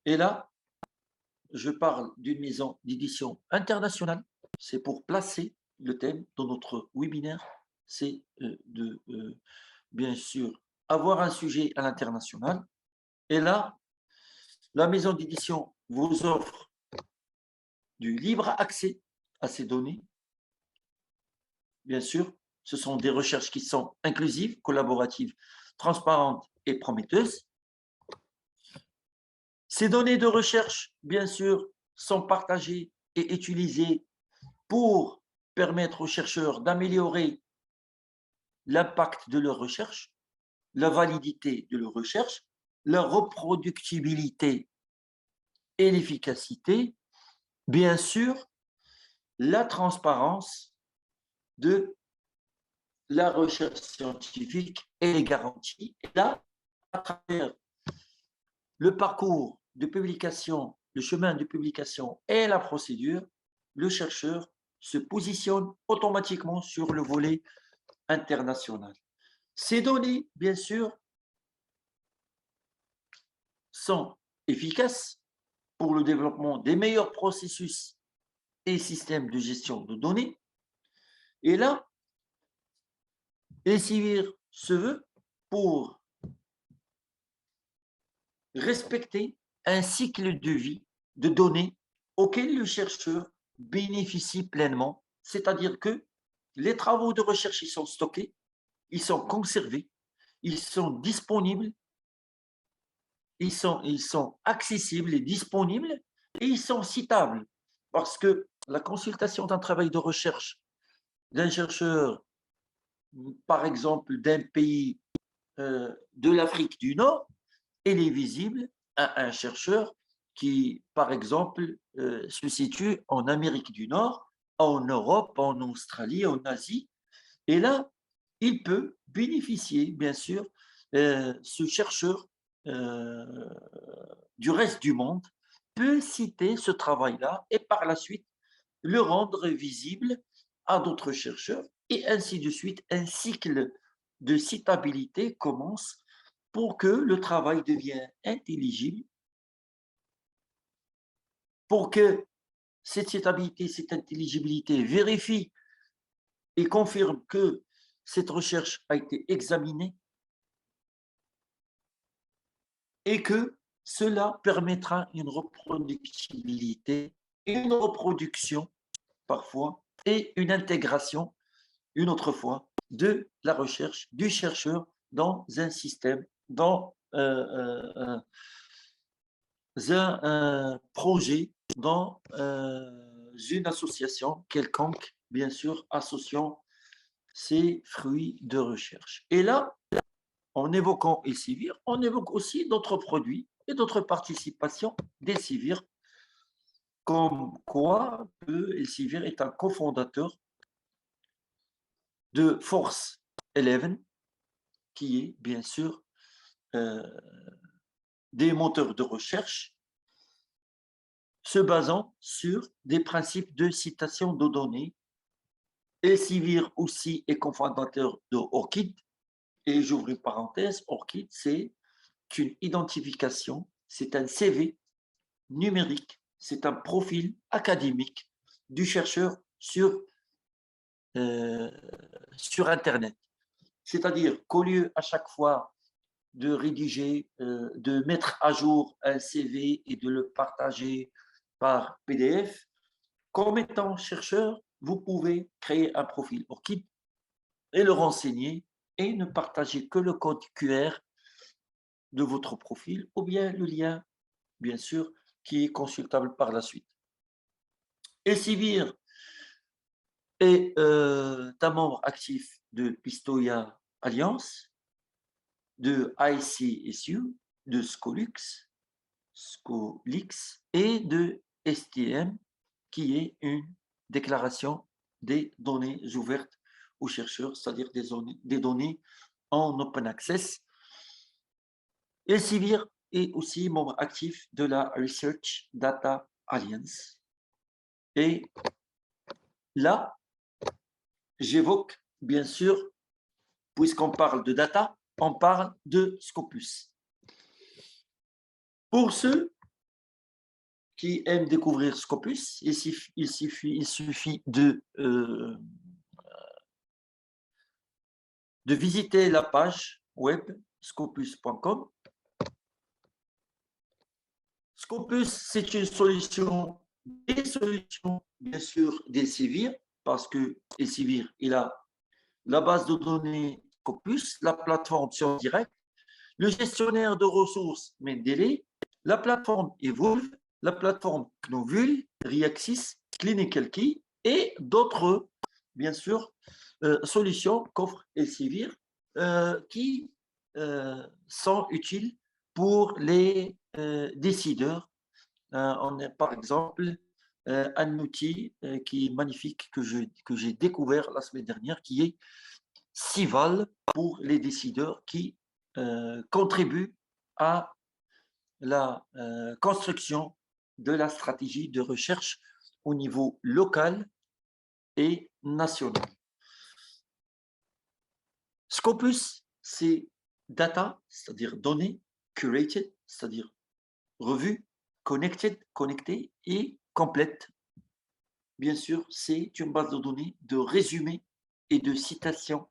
et là, je parle d'une maison d'édition internationale. C'est pour placer le thème dans notre webinaire. C'est de, bien sûr, avoir un sujet à l'international. Et là, la maison d'édition vous offre du libre accès à ces données. Bien sûr, ce sont des recherches qui sont inclusives, collaboratives, transparentes et prometteuses. Ces données de recherche, bien sûr, sont partagées et utilisées pour permettre aux chercheurs d'améliorer l'impact de leur recherche, la validité de leur recherche, leur reproductibilité et l'efficacité, bien sûr, la transparence de la recherche scientifique et les garanties. Et là, à travers le parcours de publication, le chemin de publication et la procédure, le chercheur se positionne automatiquement sur le volet international. Ces données, bien sûr, sont efficaces pour le développement des meilleurs processus et systèmes de gestion de données. Et là, Elsevier se veut pour respecter un cycle de vie de données auquel le chercheur bénéficie pleinement, c'est-à-dire que les travaux de recherche ils sont stockés, ils sont conservés, ils sont disponibles, ils sont accessibles et disponibles et ils sont citables parce que la consultation d'un travail de recherche d'un chercheur, par exemple, d'un pays de l'Afrique du Nord, elle est visible à un chercheur qui, par exemple, se situe en Amérique du Nord, en Europe, en Australie, en Asie. Et là, il peut bénéficier, bien sûr, ce chercheur euh, du reste du monde peut citer ce travail-là et par la suite le rendre visible à d'autres chercheurs et ainsi de suite. Un cycle de citabilité commence pour que le travail devienne intelligible, pour que cette citabilité, cette intelligibilité vérifie et confirme que cette recherche a été examinée et que cela permettra une reproductibilité, une reproduction parfois et une intégration une autre fois de la recherche du chercheur dans un système, dans un projet, dans une association quelconque, bien sûr, associant ces fruits de recherche. Et là, en évoquant Elsevier, on évoque aussi d'autres produits et d'autres participations d'Elsevier, comme quoi Elsevier est un cofondateur de Force 11, qui est bien sûr euh, des moteurs de recherche se basant sur des principes de citation de données. Elsevier aussi est cofondateur de ORCID, et j'ouvre une parenthèse, ORCID, c'est une identification, c'est un CV numérique, c'est un profil académique du chercheur euh, sur Internet. C'est-à-dire qu'au lieu à chaque fois de rédiger, de mettre à jour un CV et de le partager par PDF, comme étant chercheur, vous pouvez créer un profil ORCID et le renseigner et ne partager que le code QR de votre profil ou bien le lien, bien sûr, qui est consultable par la suite. Elsevier est un membre actif de Pistoia Alliance, de ICSU, de Scolix et de STM, qui est une déclaration des données ouvertes aux chercheurs, c'est-à-dire des données en open access. Elsevier est aussi membre actif de la Research Data Alliance. Et là, j'évoque, bien sûr, puisqu'on parle de data, on parle de Scopus. Pour ceux qui aiment découvrir Scopus, il suffit de visiter la page web scopus.com. Scopus, c'est une solution, des solutions, bien sûr, d'Elsevier, parce que Elsevier, il a la base de données Scopus, la plateforme Science Direct, le gestionnaire de ressources Mendeley, la plateforme Evolve, la plateforme Knovul, Reaxys, Clinical Key et d'autres, bien sûr, solutions qu'offre Elsevier qui sont utiles pour les décideurs. On a par exemple un outil qui est magnifique que j'ai découvert la semaine dernière qui est Cival pour les décideurs qui contribuent à la construction de la stratégie de recherche au niveau local et national. Scopus, c'est data, c'est-à-dire données, curated, c'est-à-dire revue, connected, connectée et complète. Bien sûr, c'est une base de données de résumés et de citations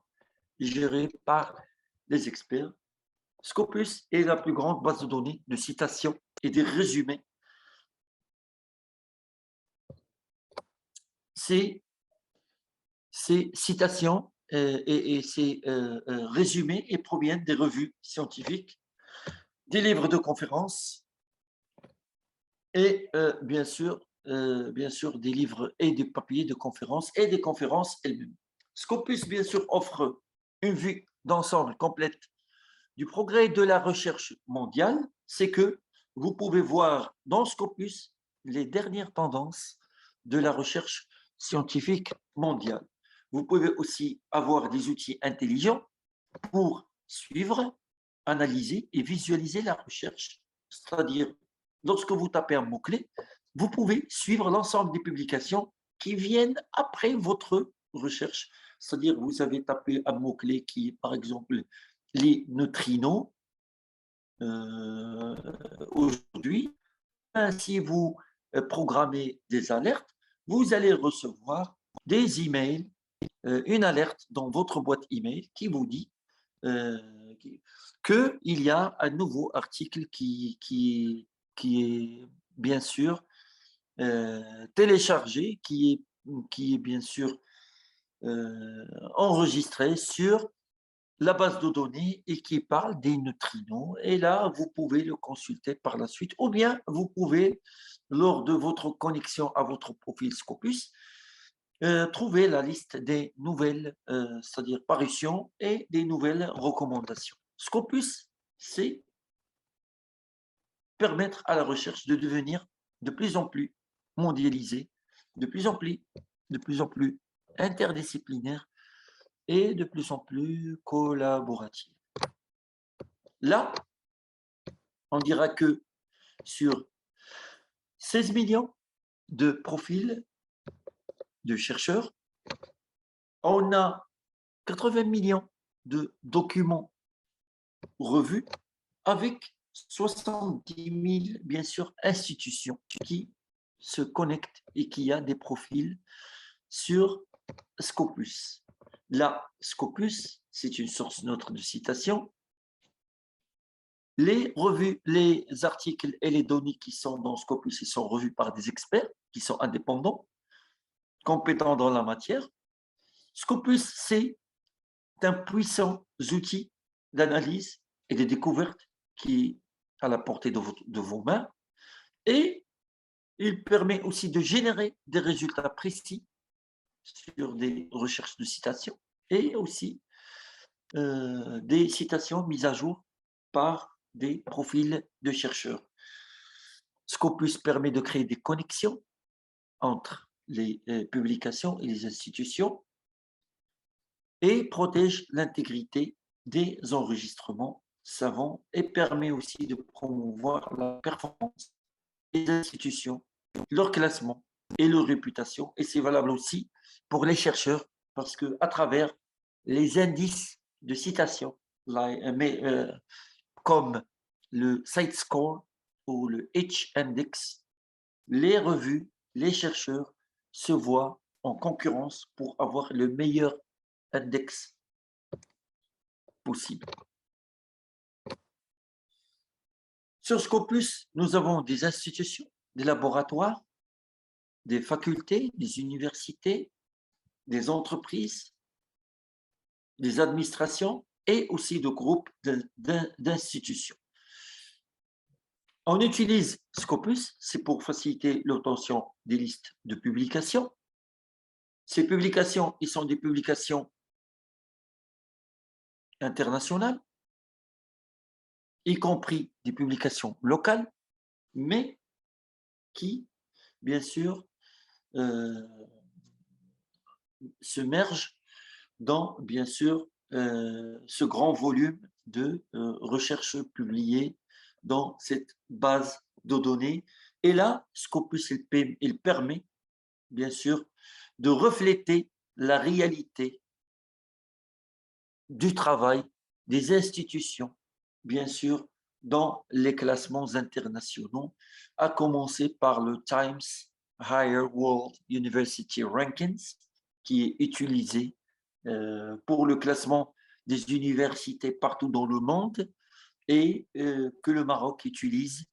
gérée par les experts. Scopus est la plus grande base de données de citations et de résumés. Ces citations et ces résumés et proviennent des revues scientifiques, des livres de conférences, Et bien sûr, des livres et des papiers de conférences et des conférences elles-mêmes. Scopus, bien sûr, offre une vue d'ensemble complète du progrès de la recherche mondiale. C'est que vous pouvez voir dans Scopus les dernières tendances de la recherche scientifique mondiale. Vous pouvez aussi avoir des outils intelligents pour suivre, analyser et visualiser la recherche. C'est-à-dire, lorsque vous tapez un mot-clé, vous pouvez suivre l'ensemble des publications qui viennent après votre recherche. C'est-à-dire, vous avez tapé un mot-clé qui est, par exemple, les neutrinos aujourd'hui. Si vous programmez des alertes, vous allez recevoir des emails, une alerte dans votre boîte email qui vous dit euh, qu'il y a un nouveau article qui est bien sûr téléchargé, qui est bien sûr enregistré sur la base de données et qui parle des neutrinos. Et là, vous pouvez le consulter par la suite. Ou bien, vous pouvez, lors de votre connexion à votre profil Scopus, trouver la liste des nouvelles, c'est-à-dire parutions et des nouvelles recommandations. Scopus, c'est permettre à la recherche de devenir de plus en plus mondialisée, de plus en plus interdisciplinaire et de plus en plus collaborative. Là, on dira que sur 16 millions de profils de chercheurs, on a 80 millions de documents revus avec 70 000, bien sûr, institutions qui se connectent et qui a des profils sur Scopus. Là, Scopus, c'est une source neutre de citation. Les revues, les articles et les données qui sont dans Scopus, ils sont revus par des experts qui sont indépendants, compétents dans la matière. Scopus, c'est un puissant outil d'analyse et de découverte qui est à la portée de vos mains et il permet aussi de générer des résultats précis sur des recherches de citations et aussi des citations mises à jour par des profils de chercheurs. Scopus permet de créer des connexions entre les publications et les institutions et protège l'intégrité des enregistrements savants et permet aussi de promouvoir la performance des institutions, leur classement et leur réputation. Et c'est valable aussi pour les chercheurs parce que à travers les indices de citation, comme le CiteScore ou le H-Index, les revues, les chercheurs se voient en concurrence pour avoir le meilleur index possible. Sur Scopus, nous avons des institutions, des laboratoires, des facultés, des universités, des entreprises, des administrations et aussi de groupes d'institutions. On utilise Scopus, c'est pour faciliter l'obtention des listes de publications. Ces publications, ils sont des publications internationales, y compris des publications locales, mais qui, bien sûr, se mergent dans, bien sûr, ce grand volume de recherches publiées dans cette base de données. Et là, Scopus, il permet, bien sûr, de refléter la réalité du travail des institutions, bien sûr, dans les classements internationaux, à commencer par le Times Higher World University Rankings, qui est utilisé pour le classement des universités partout dans le monde et que le Maroc utilise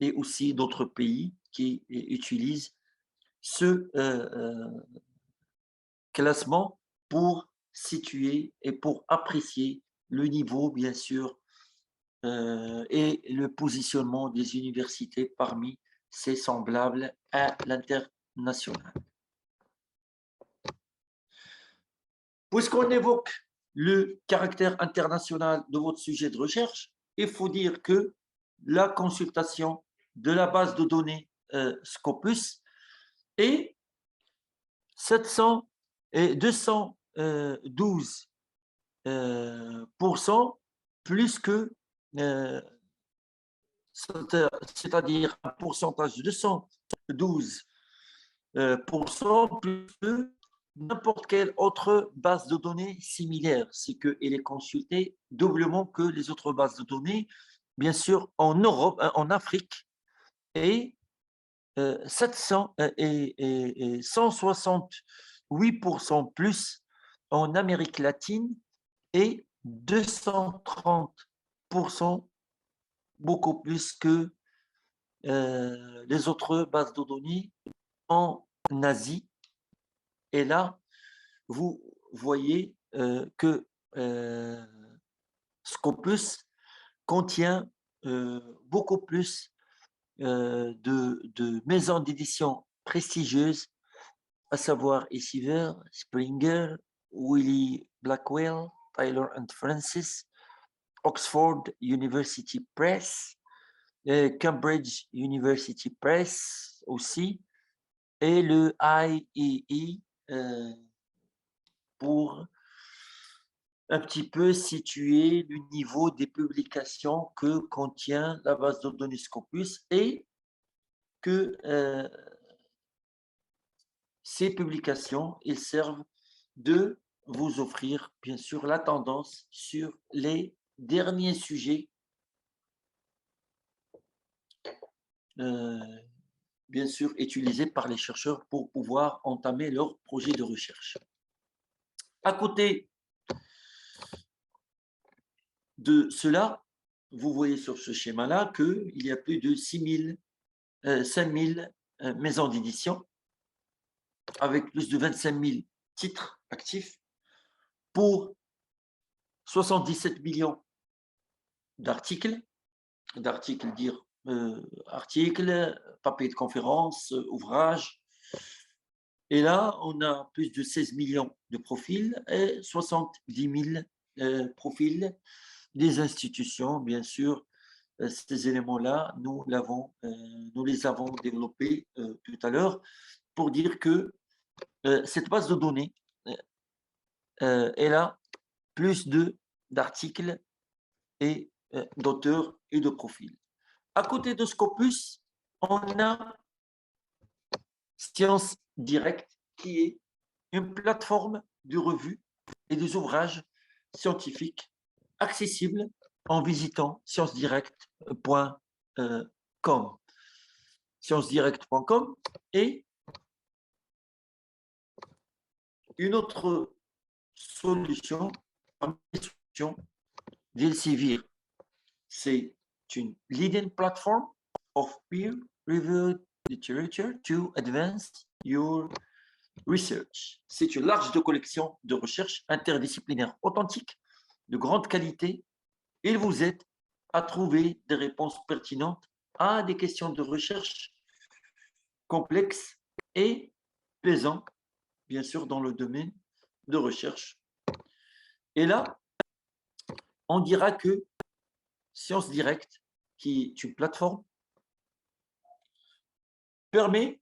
et aussi d'autres pays qui utilisent ce classement pour situer et pour apprécier le niveau, bien sûr, et le positionnement des universités parmi c'est semblable à l'international. Puisqu'on évoque le caractère international de votre sujet de recherche, il faut dire que la consultation de la base de données Scopus est 212% plus que, c'est-à-dire un pourcentage de 212% plus que n'importe quelle autre base de données similaire. C'est qu'elle est consultée doublement que les autres bases de données, bien sûr en Europe, en Afrique, et 168% plus en Amérique latine et 230% beaucoup plus que les autres bases de données en Asie. Et là, vous voyez que Scopus contient beaucoup plus de maisons d'édition prestigieuses, à savoir Elsevier, Springer, Wiley Blackwell, Taylor and Francis, Oxford University Press, Cambridge University Press aussi, et le IEE pour un petit peu situer le niveau des publications que contient la base de données Scopus et que ces publications, elles servent de vous offrir, bien sûr, la tendance sur les derniers sujets, bien sûr, utilisés par les chercheurs pour pouvoir entamer leur projet de recherche. À côté de cela, vous voyez sur ce schéma-là qu'il y a plus de 5000 maisons d'édition avec plus de 25 000 titres actifs pour 77 millions d'articles, dire articles, papiers de conférence, ouvrages. Et là, on a plus de 16 millions de profils et 70 000 profils des institutions, bien sûr. Ces éléments-là, nous les avons développés tout à l'heure pour dire que cette base de données, elle a plus d'articles et d'auteurs et de profils. À côté de Scopus, on a Science Directe, qui est une plateforme de revues et des ouvrages scientifiques accessibles en visitant sciencedirecte.com. Sciencedirecte.com est une autre solution, d'Elsevier. C'est une leading platform of peer-reviewed literature to advance your research. C'est une large collection de recherche interdisciplinaire authentique, de grande qualité. Il vous aide à trouver des réponses pertinentes à des questions de recherche complexes et plaisantes, bien sûr, dans le domaine de recherche. Et là, on dira que Science Directe, qui est une plateforme, permet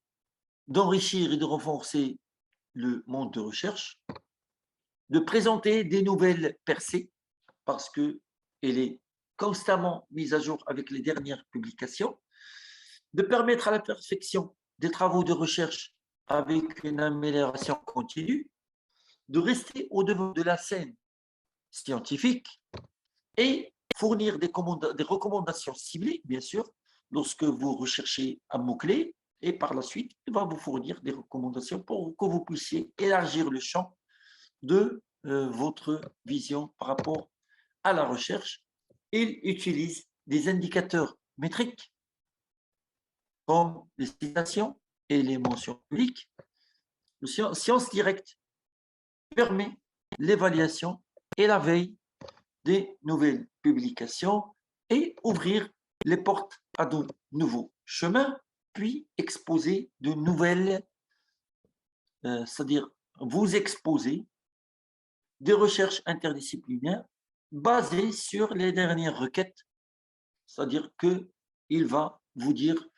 d'enrichir et de renforcer le monde de recherche, de présenter des nouvelles percées, parce qu'elle est constamment mise à jour avec les dernières publications, de permettre à la perfection des travaux de recherche avec une amélioration continue, de rester au devant de la scène scientifique et fournir des recommandations ciblées, bien sûr, lorsque vous recherchez un mot-clé, et par la suite, il va vous fournir des recommandations pour que vous puissiez élargir le champ de votre vision par rapport à la recherche. Il utilise des indicateurs métriques comme les citations et les mentions publiques. Science Directe permet l'évaluation et la veille des nouvelles publications et ouvrir les portes à de nouveaux chemins, puis exposer de nouvelles, c'est-à-dire vous exposer des recherches interdisciplinaires basées sur les dernières requêtes, c'est-à-dire qu'il va vous dire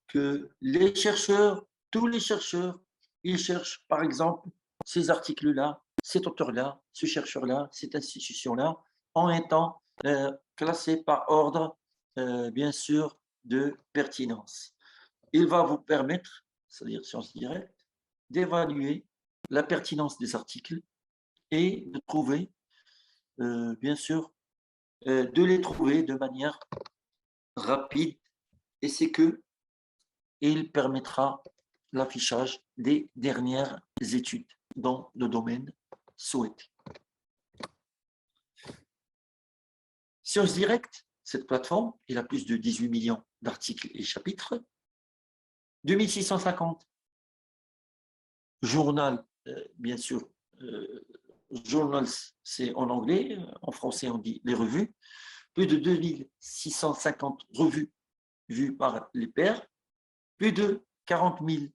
que les chercheurs, tous les chercheurs, ils cherchent par exemple ces articles-là, cet auteur-là, ce chercheur-là, cette institution-là, en étant classés par ordre, bien sûr, de pertinence. Il va vous permettre, c'est-à-dire sciences directes, d'évaluer la pertinence des articles et de trouver, bien sûr, de les trouver de manière rapide. Et c'est que il permettra l'affichage des dernières études dans le domaine souhaité. Sciences Direct, cette plateforme, il a plus de 18 millions d'articles et chapitres, 2650 journal, bien sûr, journals, c'est en anglais, en français on dit les revues, plus de 2650 revues vues par les pairs, plus de 42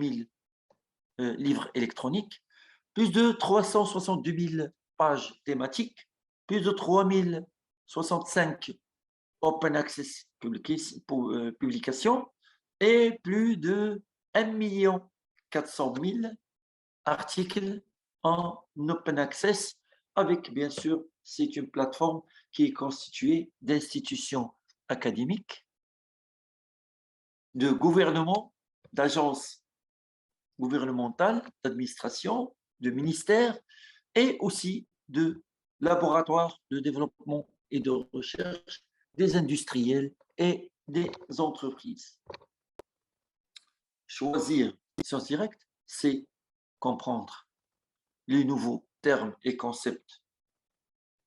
000 livres électroniques, plus de 362 000 pages thématiques, plus de 3065 open access publications et plus de 1 400 000 articles en open access avec, bien sûr, c'est une plateforme qui est constituée d'institutions académiques, de gouvernements, d'agences gouvernementales, d'administration, de ministères et aussi de laboratoires de développement et de recherche, des industriels et des entreprises. Choisir Sciences Directes, c'est comprendre les nouveaux termes et concepts,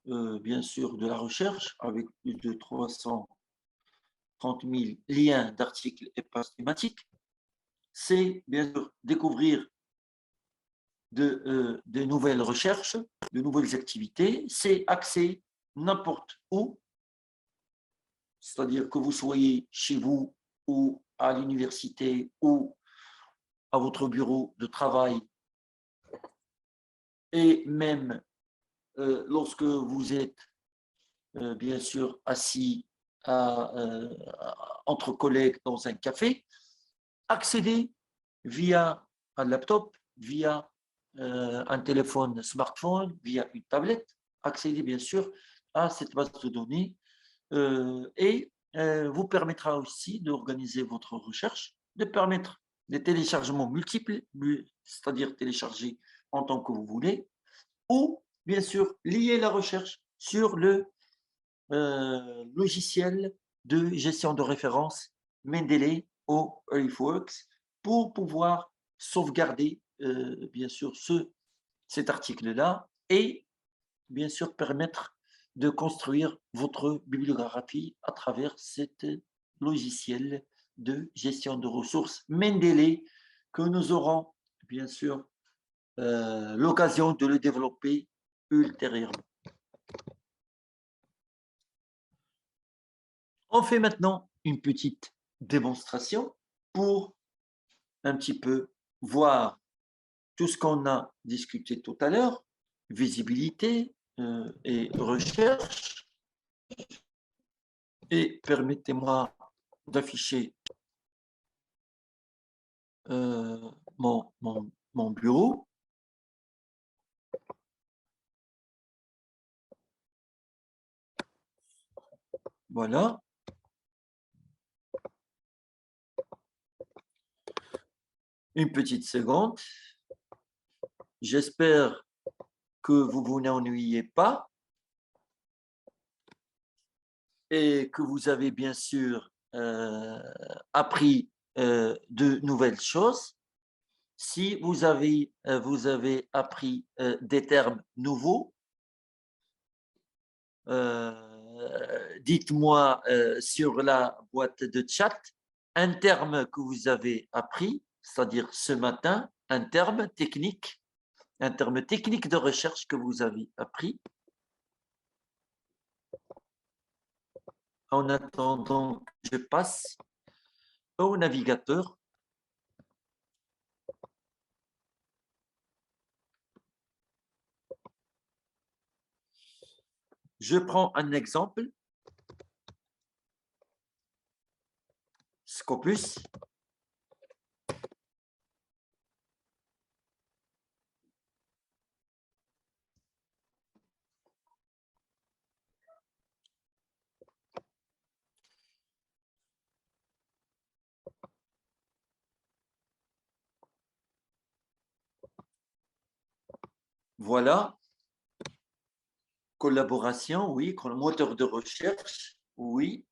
bien sûr, de la recherche, avec plus de 330 000 liens d'articles et pages thématiques. C'est bien sûr découvrir de nouvelles recherches, de nouvelles activités. C'est accès n'importe où, c'est-à-dire que vous soyez chez vous ou à l'université ou à votre bureau de travail, et même lorsque vous êtes bien sûr assis entre collègues dans un café, accéder via un laptop, via un téléphone smartphone, via une tablette, accéder bien sûr à cette base de données et vous permettra aussi d'organiser votre recherche, de permettre des téléchargements multiples, c'est-à-dire télécharger en tant que vous voulez, ou bien sûr lier la recherche sur le logiciel de gestion de référence Mendeley ou Earthworks pour pouvoir sauvegarder bien sûr cet article-là et bien sûr permettre de construire votre bibliographie à travers cet logiciel de gestion de ressources Mendeley que nous aurons bien sûr l'occasion de le développer ultérieurement. On fait maintenant une petite démonstration pour un petit peu voir tout ce qu'on a discuté tout à l'heure, visibilité et recherche. Et permettez-moi d'afficher mon bureau. Voilà. Une petite seconde. J'espère que vous vous n'ennuyez pas et que vous avez bien sûr appris de nouvelles choses. Si vous avez appris des termes nouveaux, dites-moi sur la boîte de chat un terme que vous avez appris, c'est-à-dire ce matin, un terme technique de recherche que vous avez appris. En attendant, je passe au navigateur. Je prends un exemple. Scopus. Voilà. Collaboration, oui. Moteur de recherche, oui.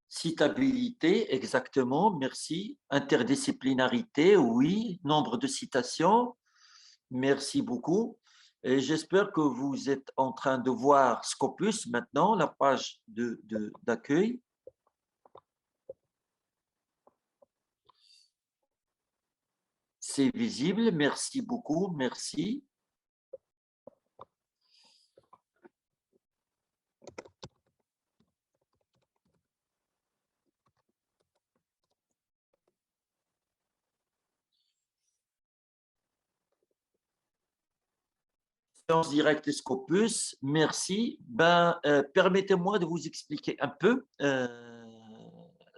Citabilité, exactement, merci. Interdisciplinarité, oui. Nombre de citations, merci beaucoup. Et j'espère que vous êtes en train de voir Scopus maintenant, la page d'accueil. C'est visible, merci beaucoup, merci. Séance directe Scopus, merci. Permettez-moi de vous expliquer un peu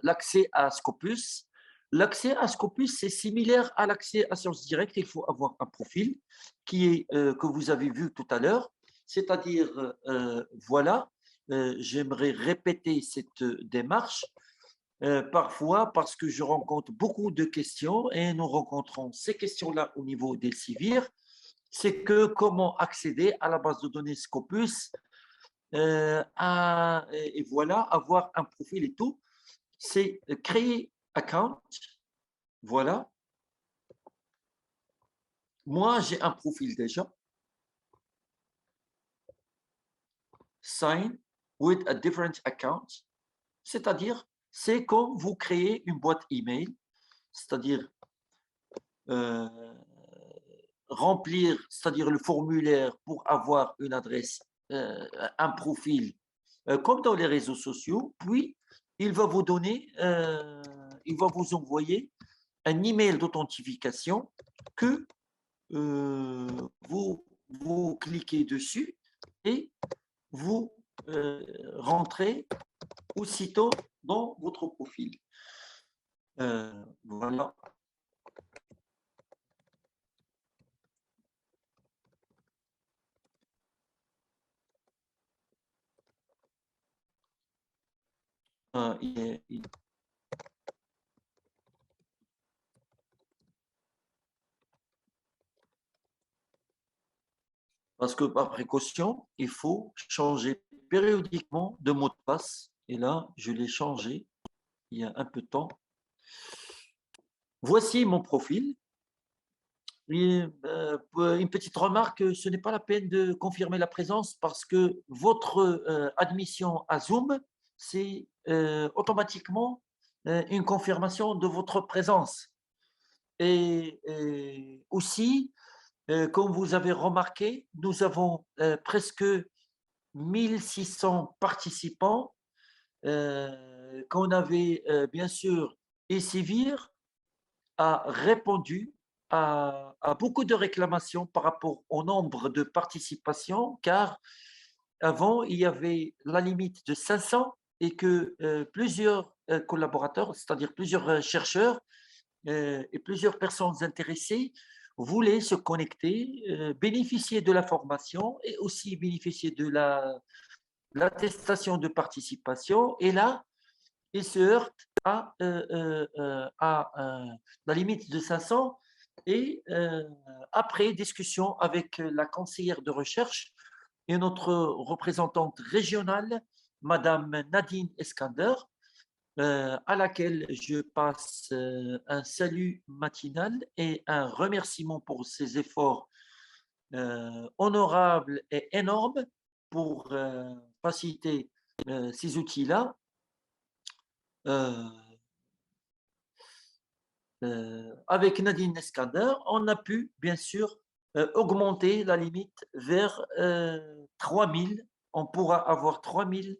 l'accès à Scopus. L'accès à Scopus, c'est similaire à l'accès à Sciences Directes. Il faut avoir un profil que vous avez vu tout à l'heure. C'est-à-dire, voilà, j'aimerais répéter cette démarche. Parfois, parce que je rencontre beaucoup de questions et nous rencontrons ces questions-là au niveau des CIVIR, c'est que comment accéder à la base de données Scopus et voilà, avoir un profil et tout. C'est créer account. Voilà. Moi, j'ai un profil déjà. Sign with a different account. C'est-à-dire, c'est comme vous créez une boîte email, c'est-à-dire remplir, c'est-à-dire le formulaire pour avoir une adresse, un profil, comme dans les réseaux sociaux, puis il va vous donner, il va vous envoyer un email d'authentification que vous cliquez dessus et vous rentrez aussitôt dans votre profil. Voilà. Parce que par précaution, il faut changer périodiquement de mot de passe. Et là, je l'ai changé il y a un peu de temps. Voici mon profil. Et, une petite remarque, ce n'est pas la peine de confirmer la présence parce que votre admission à Zoom, c'est automatiquement une confirmation de votre présence. Et aussi, comme vous avez remarqué, nous avons presque 1600 participants qu'on avait bien sûr Essivir a répondu à beaucoup de réclamations par rapport au nombre de participations, car avant, il y avait la limite de 500 et que plusieurs collaborateurs, c'est-à-dire plusieurs chercheurs et plusieurs personnes intéressées voulaient se connecter, bénéficier de la formation et aussi bénéficier de l'attestation de participation. Et là, ils se heurtent à la limite de 500 et après discussion avec la conseillère de recherche et notre représentante régionale, Madame Nadine Eskander, à laquelle je passe un salut matinal et un remerciement pour ses efforts honorables et énormes pour faciliter ces outils-là. Avec Nadine Eskander, on a pu bien sûr augmenter la limite vers 3000. On pourra avoir 3000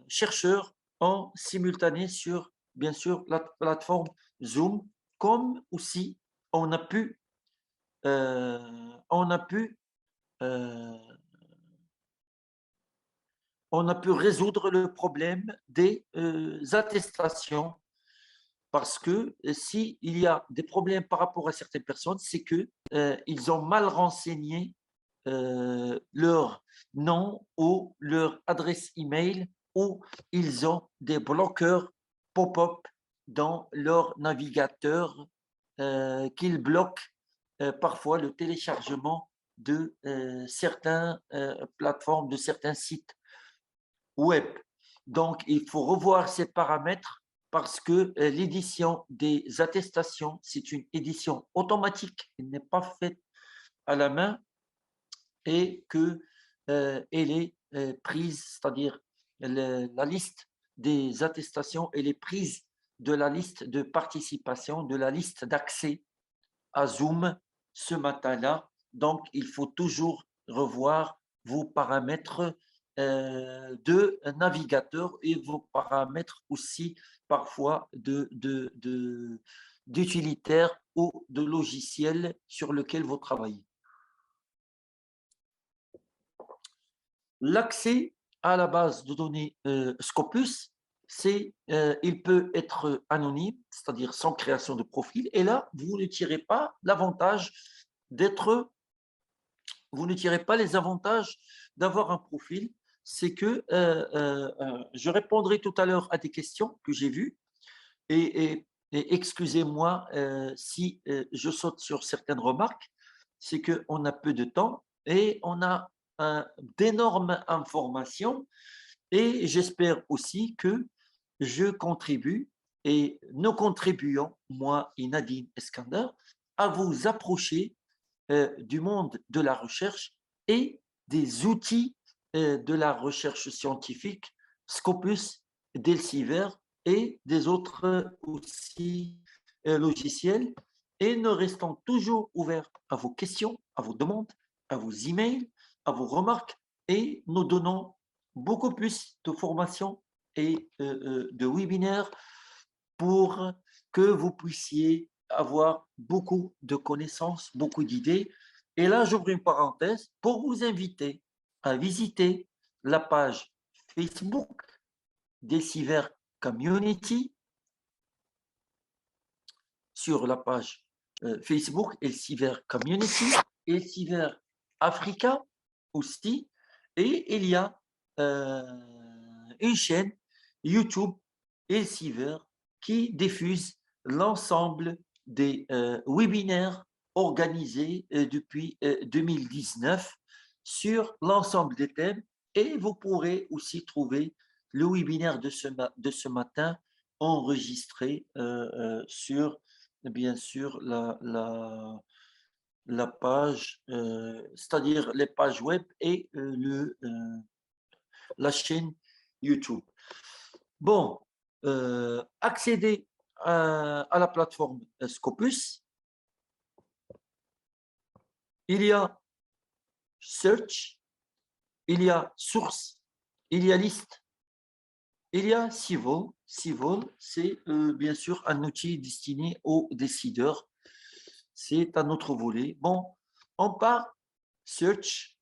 chercheurs en simultané sur, bien sûr, la plateforme Zoom, comme aussi on a pu, on a pu, euh, on a pu résoudre le problème des attestations. Parce que s'il y a des problèmes par rapport à certaines personnes, c'est que ils ont mal renseigné leur nom ou leur adresse email, ou ils ont des bloqueurs pop-up dans leur navigateur qu'ils bloquent parfois le téléchargement de certaines plateformes, de certains sites web. Donc, il faut revoir ces paramètres parce que l'édition des attestations, c'est une édition automatique, elle n'est pas faite à la main, et que elle est prise, c'est-à-dire la liste des attestations, elle est prise de la liste de participation, de la liste d'accès à Zoom ce matin-là. Donc, il faut toujours revoir vos paramètres de navigateur et vos paramètres aussi parfois d'utilitaire ou de logiciel sur lequel vous travaillez. L'accès à la base de données Scopus, il peut être anonyme, c'est-à-dire sans création de profil. Et là, vous ne tirez pas l'avantage d'être, vous ne tirez pas les avantages d'avoir un profil. C'est que je répondrai tout à l'heure à des questions que j'ai vues. Et excusez-moi si je saute sur certaines remarques. C'est qu'on a peu de temps et on a d'énormes informations, et j'espère aussi que je contribue, et nous contribuons, moi et Nadine Eskander, à vous approcher du monde de la recherche et des outils de la recherche scientifique, Scopus, d'Elsevier et des autres aussi logiciels. Et nous restons toujours ouverts à vos questions, à vos demandes, à vos emails, à vos remarques, et nous donnons beaucoup plus de formations et de webinaires pour que vous puissiez avoir beaucoup de connaissances, beaucoup d'idées. Et là, j'ouvre une parenthèse pour vous inviter à visiter la page Facebook d'Elsevier Community. Sur la page Facebook Elsevier Community, Elsevier Africa aussi, et il y a une chaîne YouTube Elsevier qui diffuse l'ensemble des webinaires organisés depuis 2019 sur l'ensemble des thèmes, et vous pourrez aussi trouver le webinaire de ce matin enregistré sur, bien sûr, la page, c'est-à-dire les pages web et la chaîne YouTube. Bon, accéder à la plateforme Scopus. Il y a Search, il y a Source, il y a Liste, il y a Civil. Civil, c'est bien sûr un outil destiné aux décideurs. C'est un autre volet. Bon, on part Search.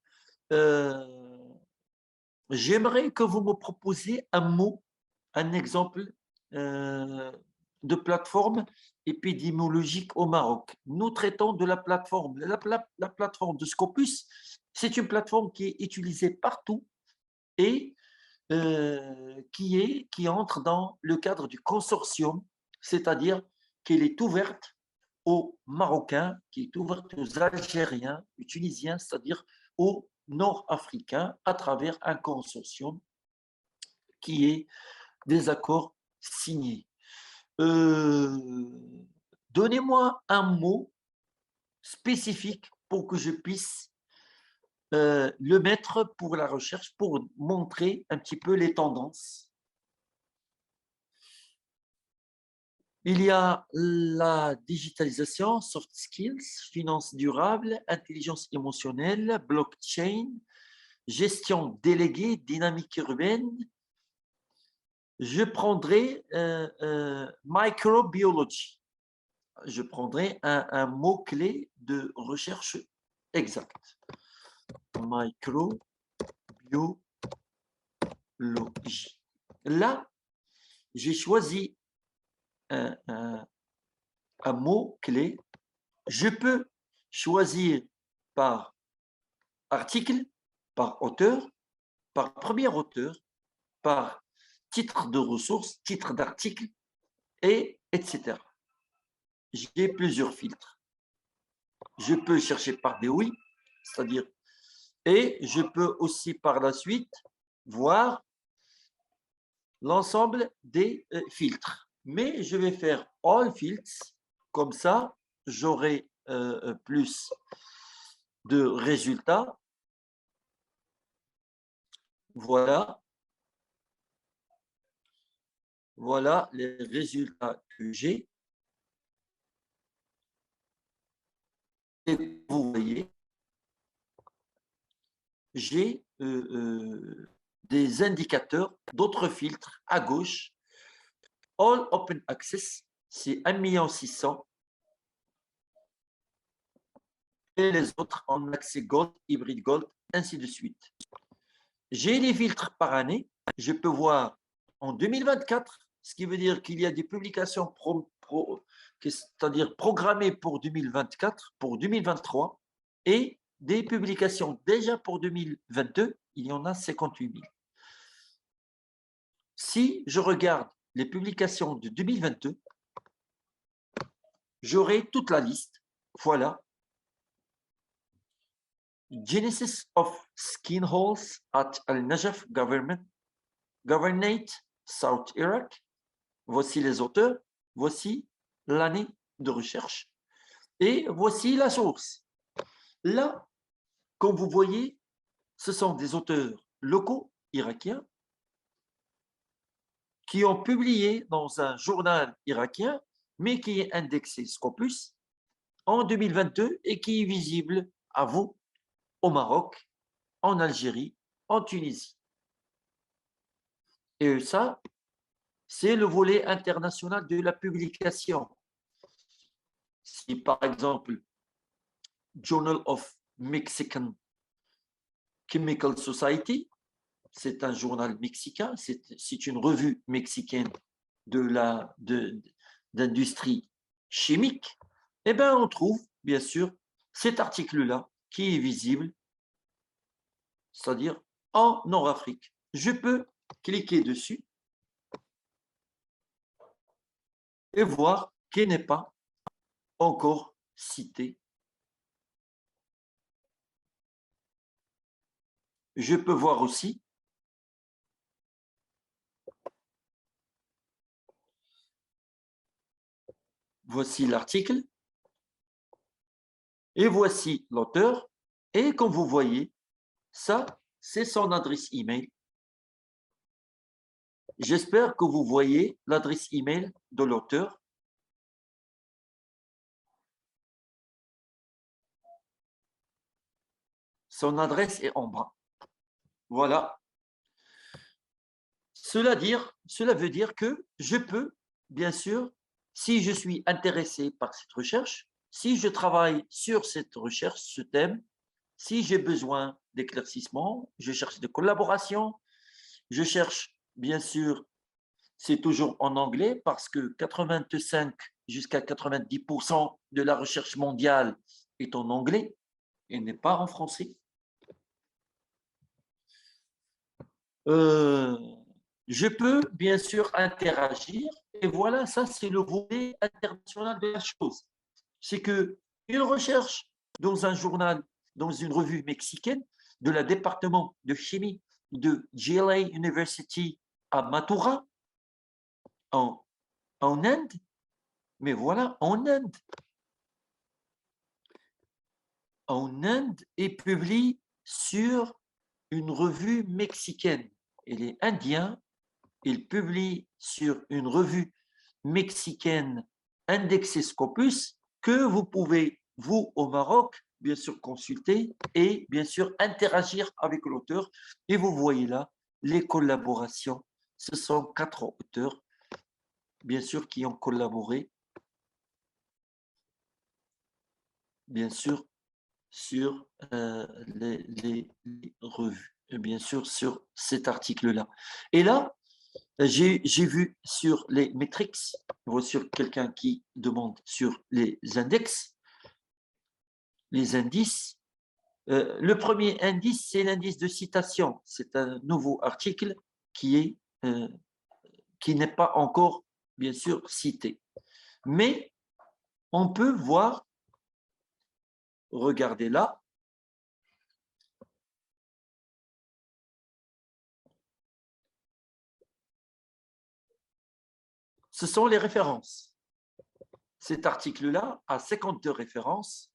J'aimerais que vous me proposiez un mot, un exemple de plateforme épidémiologique au Maroc. Nous traitons de la plateforme. La plateforme de Scopus, c'est une plateforme qui est utilisée partout et qui entre dans le cadre du consortium, c'est-à-dire qu'elle est ouverte aux Marocains, qui est ouverte aux Algériens, aux Tunisiens, c'est-à-dire aux Nord-Africains, à travers un consortium qui est des accords signés. Donnez-moi un mot spécifique pour que je puisse le mettre pour la recherche, pour montrer un petit peu les tendances. Il y a la digitalisation, soft skills, finance durable, intelligence émotionnelle, blockchain, gestion déléguée, dynamique urbaine, je prendrai microbiology. Je prendrai un mot-clé de recherche exact. Microbiologie. Là, j'ai choisi un mot-clé. Je peux choisir par article, par auteur, par premier auteur, par titre de ressource, titre d'article, etc. J'ai plusieurs filtres. Je peux chercher par des oui, c'est-à-dire, et je peux aussi par la suite voir l'ensemble des filtres. Mais je vais faire all fields, comme ça, j'aurai plus de résultats. Voilà. Voilà les résultats que j'ai. Et vous voyez, j'ai des indicateurs d'autres filtres à gauche. All Open Access, c'est 1 600 000. Et les autres en accès Gold, hybride Gold, ainsi de suite. J'ai les filtres par année. Je peux voir en 2024, ce qui veut dire qu'il y a des publications c'est-à-dire programmées pour 2024, pour 2023, et des publications déjà pour 2022, il y en a 58 000. Si je regarde les publications de 2022, j'aurai toute la liste. Voilà. Genesis of skin holes at Al-Najaf Governorate, South Iraq. Voici les auteurs, voici l'année de recherche et voici la source. Là, comme vous voyez, ce sont des auteurs locaux irakiens qui ont publié dans un journal irakien, mais qui est indexé Scopus en 2022 et qui est visible à vous au Maroc, en Algérie, en Tunisie. Et ça, c'est le volet international de la publication. Si par exemple, Journal of Mexican Chemical Society, c'est un journal mexicain, c'est une revue mexicaine d'industrie chimique, eh bien, on trouve, bien sûr, cet article-là qui est visible, c'est-à-dire en Nord-Afrique. Je peux cliquer dessus et voir qu'il n'est pas encore cité. Je peux voir aussi voici l'article et voici l'auteur. Et comme vous voyez, ça, c'est son adresse email. J'espère que vous voyez l'adresse email de l'auteur. Son adresse est en bas. Voilà. Cela veut dire que je peux, bien sûr, si je suis intéressé par cette recherche, si je travaille sur cette recherche, ce thème, si j'ai besoin d'éclaircissement, je cherche de collaboration, je cherche, bien sûr, c'est toujours en anglais parce que 85 jusqu'à 90% de la recherche mondiale est en anglais et n'est pas en français. Je peux bien sûr interagir et voilà, ça c'est le volet international de la chose. C'est que une recherche dans un journal, dans une revue mexicaine de la département de chimie de GLA University à Mathura en Inde, mais voilà, en Inde et publie sur une revue mexicaine. Il est indien, il publie sur une revue mexicaine indexée Scopus que vous pouvez, vous, au Maroc, bien sûr consulter et bien sûr interagir avec l'auteur. Et vous voyez là les collaborations ce sont 4 auteurs, bien sûr, qui ont collaboré, bien sûr, sur les revues, et bien sûr, sur cet article-là. Et là, j'ai vu sur les metrics, sur quelqu'un qui demande sur les index, les indices. Le premier indice, c'est l'indice de citation. C'est un nouveau article qui n'est pas encore, bien sûr, cité. Mais on peut voir, regardez là, ce sont les références. Cet article-là a 52 références.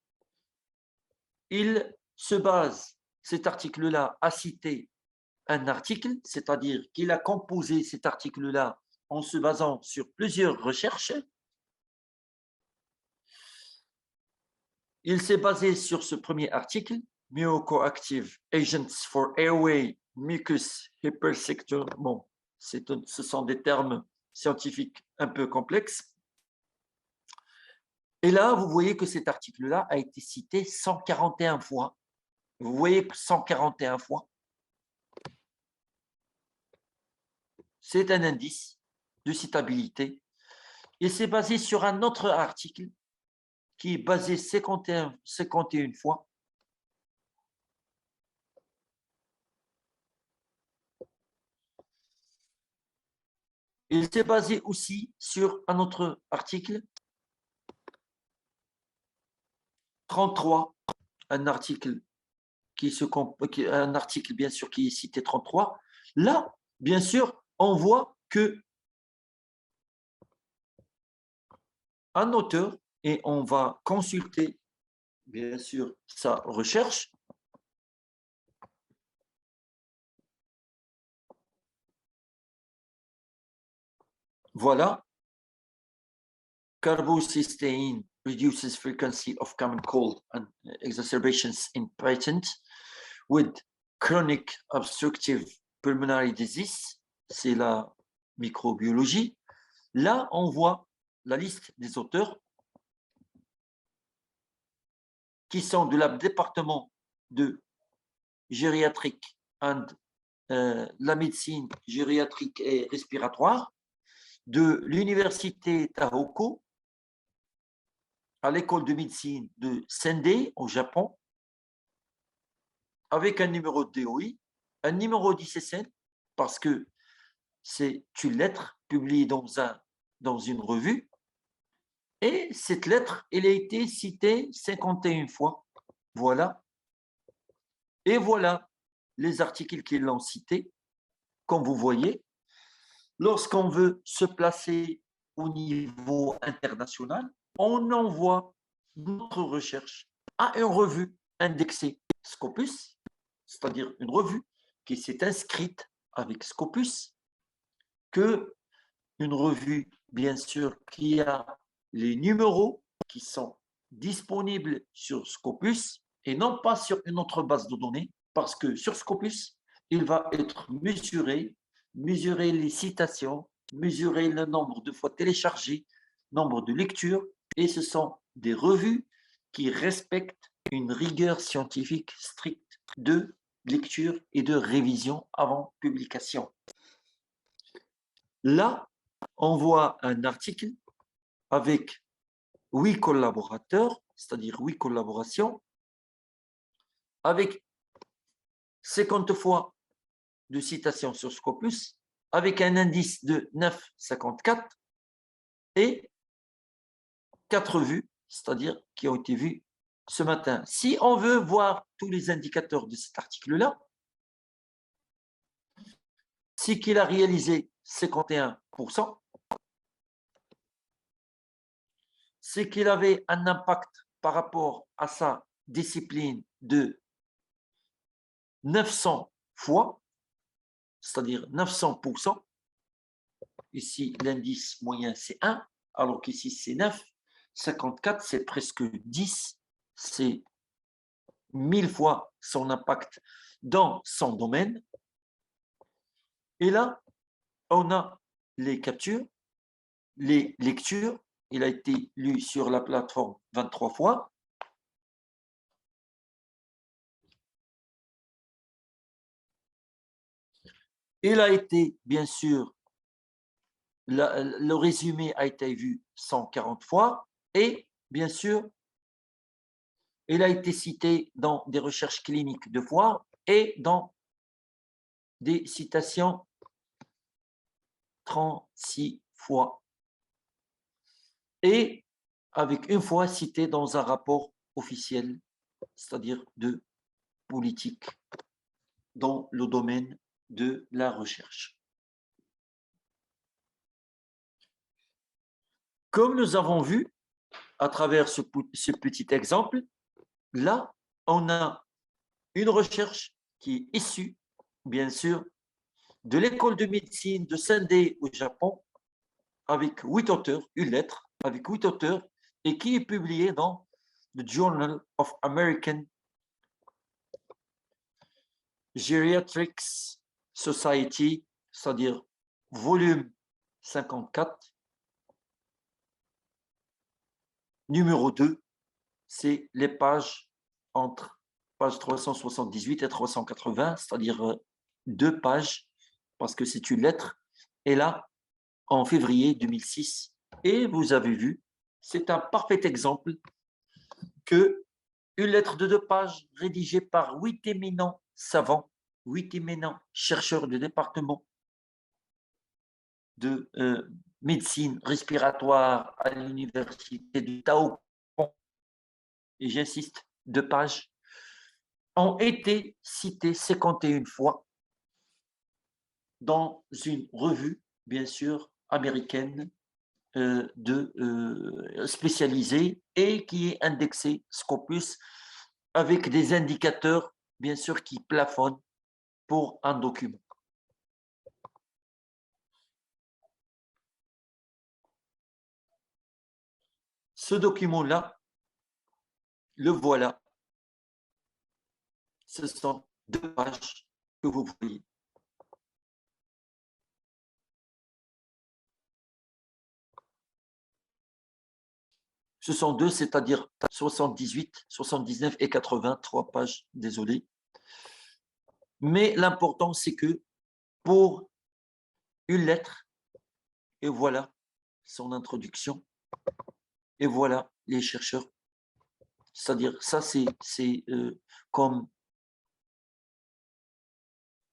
Il se base, cet article-là a cité un article, c'est-à-dire qu'il a composé cet article-là en se basant sur plusieurs recherches. Il s'est basé sur ce premier article, Mucoactive Agents for Airway Mucus Hypersector. Bon, ce sont des termes scientifiques un peu complexes. Et là, vous voyez que cet article-là a été cité 141 fois. Vous voyez 141 fois. C'est un indice de citabilité. Et c'est basé sur un autre article qui est basé 51 fois. Il s'est basé aussi sur un autre article, 33, un article un article bien sûr qui est cité 33. Là, bien sûr, on voit que un auteur, et on va consulter bien sûr sa recherche. Voilà, carbocysteine reduces frequency of common cold and exacerbations in patients with chronic obstructive pulmonary disease, c'est la microbiologie. Là, on voit la liste des auteurs qui sont de la département de gériatrique and la médecine gériatrique et respiratoire, de l'université Tahoko, à l'école de médecine de Sendai au Japon, avec un numéro de DOI, un numéro d'ICSN, parce que c'est une lettre publiée dans une revue, et cette lettre, elle a été citée 51 fois. Voilà. Et voilà les articles qui l'ont cité. Comme vous voyez, lorsqu'on veut se placer au niveau international, on envoie notre recherche à une revue indexée Scopus, c'est-à-dire une revue qui s'est inscrite avec Scopus, une revue, bien sûr, qui a les numéros qui sont disponibles sur Scopus et non pas sur une autre base de données, parce que sur Scopus, il va être mesurer les citations, mesurer le nombre de fois téléchargées, nombre de lectures, et ce sont des revues qui respectent une rigueur scientifique stricte de lecture et de révision avant publication. Là, on voit un article avec 8 collaborateurs, c'est-à-dire 8 collaborations, avec 50 fois de citations sur Scopus, avec un indice de 9,54 et 4 vues, c'est-à-dire qui ont été vues ce matin. Si on veut voir tous les indicateurs de cet article-là, c'est qu'il a réalisé 51%, c'est qu'il avait un impact par rapport à sa discipline de 900 fois, c'est-à-dire 900%. Ici, l'indice moyen, c'est 1, alors qu'ici, c'est 9. 54, c'est presque 10. C'est 1000 fois son impact dans son domaine. Et là, on a les captures, les lectures. Il a été lu sur la plateforme 23 fois. Il a été, bien sûr, le résumé a été vu 140 fois et, bien sûr, il a été cité dans des recherches cliniques 2 fois et dans des citations 36 fois. Et avec une fois cité dans un rapport officiel, c'est-à-dire de politique dans le domaine de la recherche. Comme nous avons vu à travers ce petit exemple, là, on a une recherche qui est issue, bien sûr, de l'école de médecine de Sendai au Japon, avec 8 auteurs, une lettre, avec 8 auteurs, et qui est publiée dans The Journal of American Geriatrics Society, c'est-à-dire volume 54, numéro 2, c'est les pages entre page 378 et 380, c'est-à-dire 2 pages, parce que c'est une lettre, et là, en février 2006. Et vous avez vu, c'est un parfait exemple que une lettre de 2 pages rédigée par 8 éminents savants, 8 éminents chercheurs de département de médecine respiratoire à l'université de Tao, et j'insiste, 2 pages, ont été cités 51 fois dans une revue, bien sûr, américaine, spécialisée et qui est indexée Scopus avec des indicateurs, bien sûr, qui plafonnent pour un document. Ce document-là, le voilà. Ce sont 2 pages que vous voyez. Ce sont 2, c'est-à-dire 78, 79 et 80, 3 pages, désolé. Mais l'important, c'est que pour une lettre, et voilà son introduction, et voilà les chercheurs. C'est-à-dire, ça, c'est comme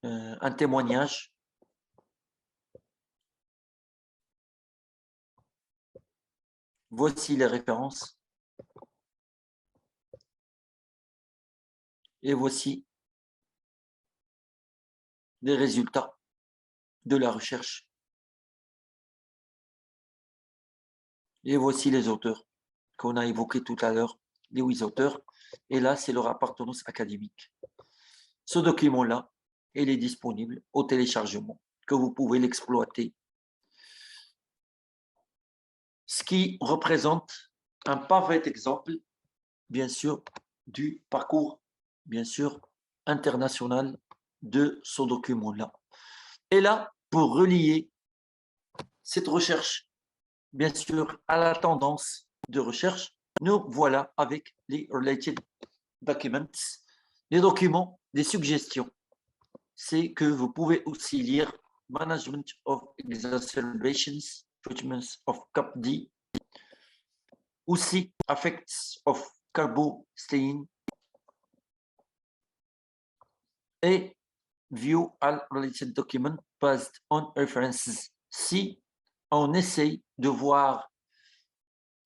un témoignage. Voici les références. Et voici les résultats de la recherche. Et voici les auteurs qu'on a évoqués tout à l'heure, les 8 auteurs. Et là, c'est leur appartenance académique. Ce document-là, il est disponible au téléchargement, que vous pouvez l'exploiter. Ce qui représente un parfait exemple, bien sûr, du parcours, bien sûr, international de ce document-là. Et là, pour relier cette recherche, bien sûr, à la tendance de recherche, nous voilà avec les related documents, les documents des suggestions. C'est que vous pouvez aussi lire Management of Exacerbations, Treatments of CAPD, aussi Effects of Carbostaining et View all related documents based on references. Si on essaye de voir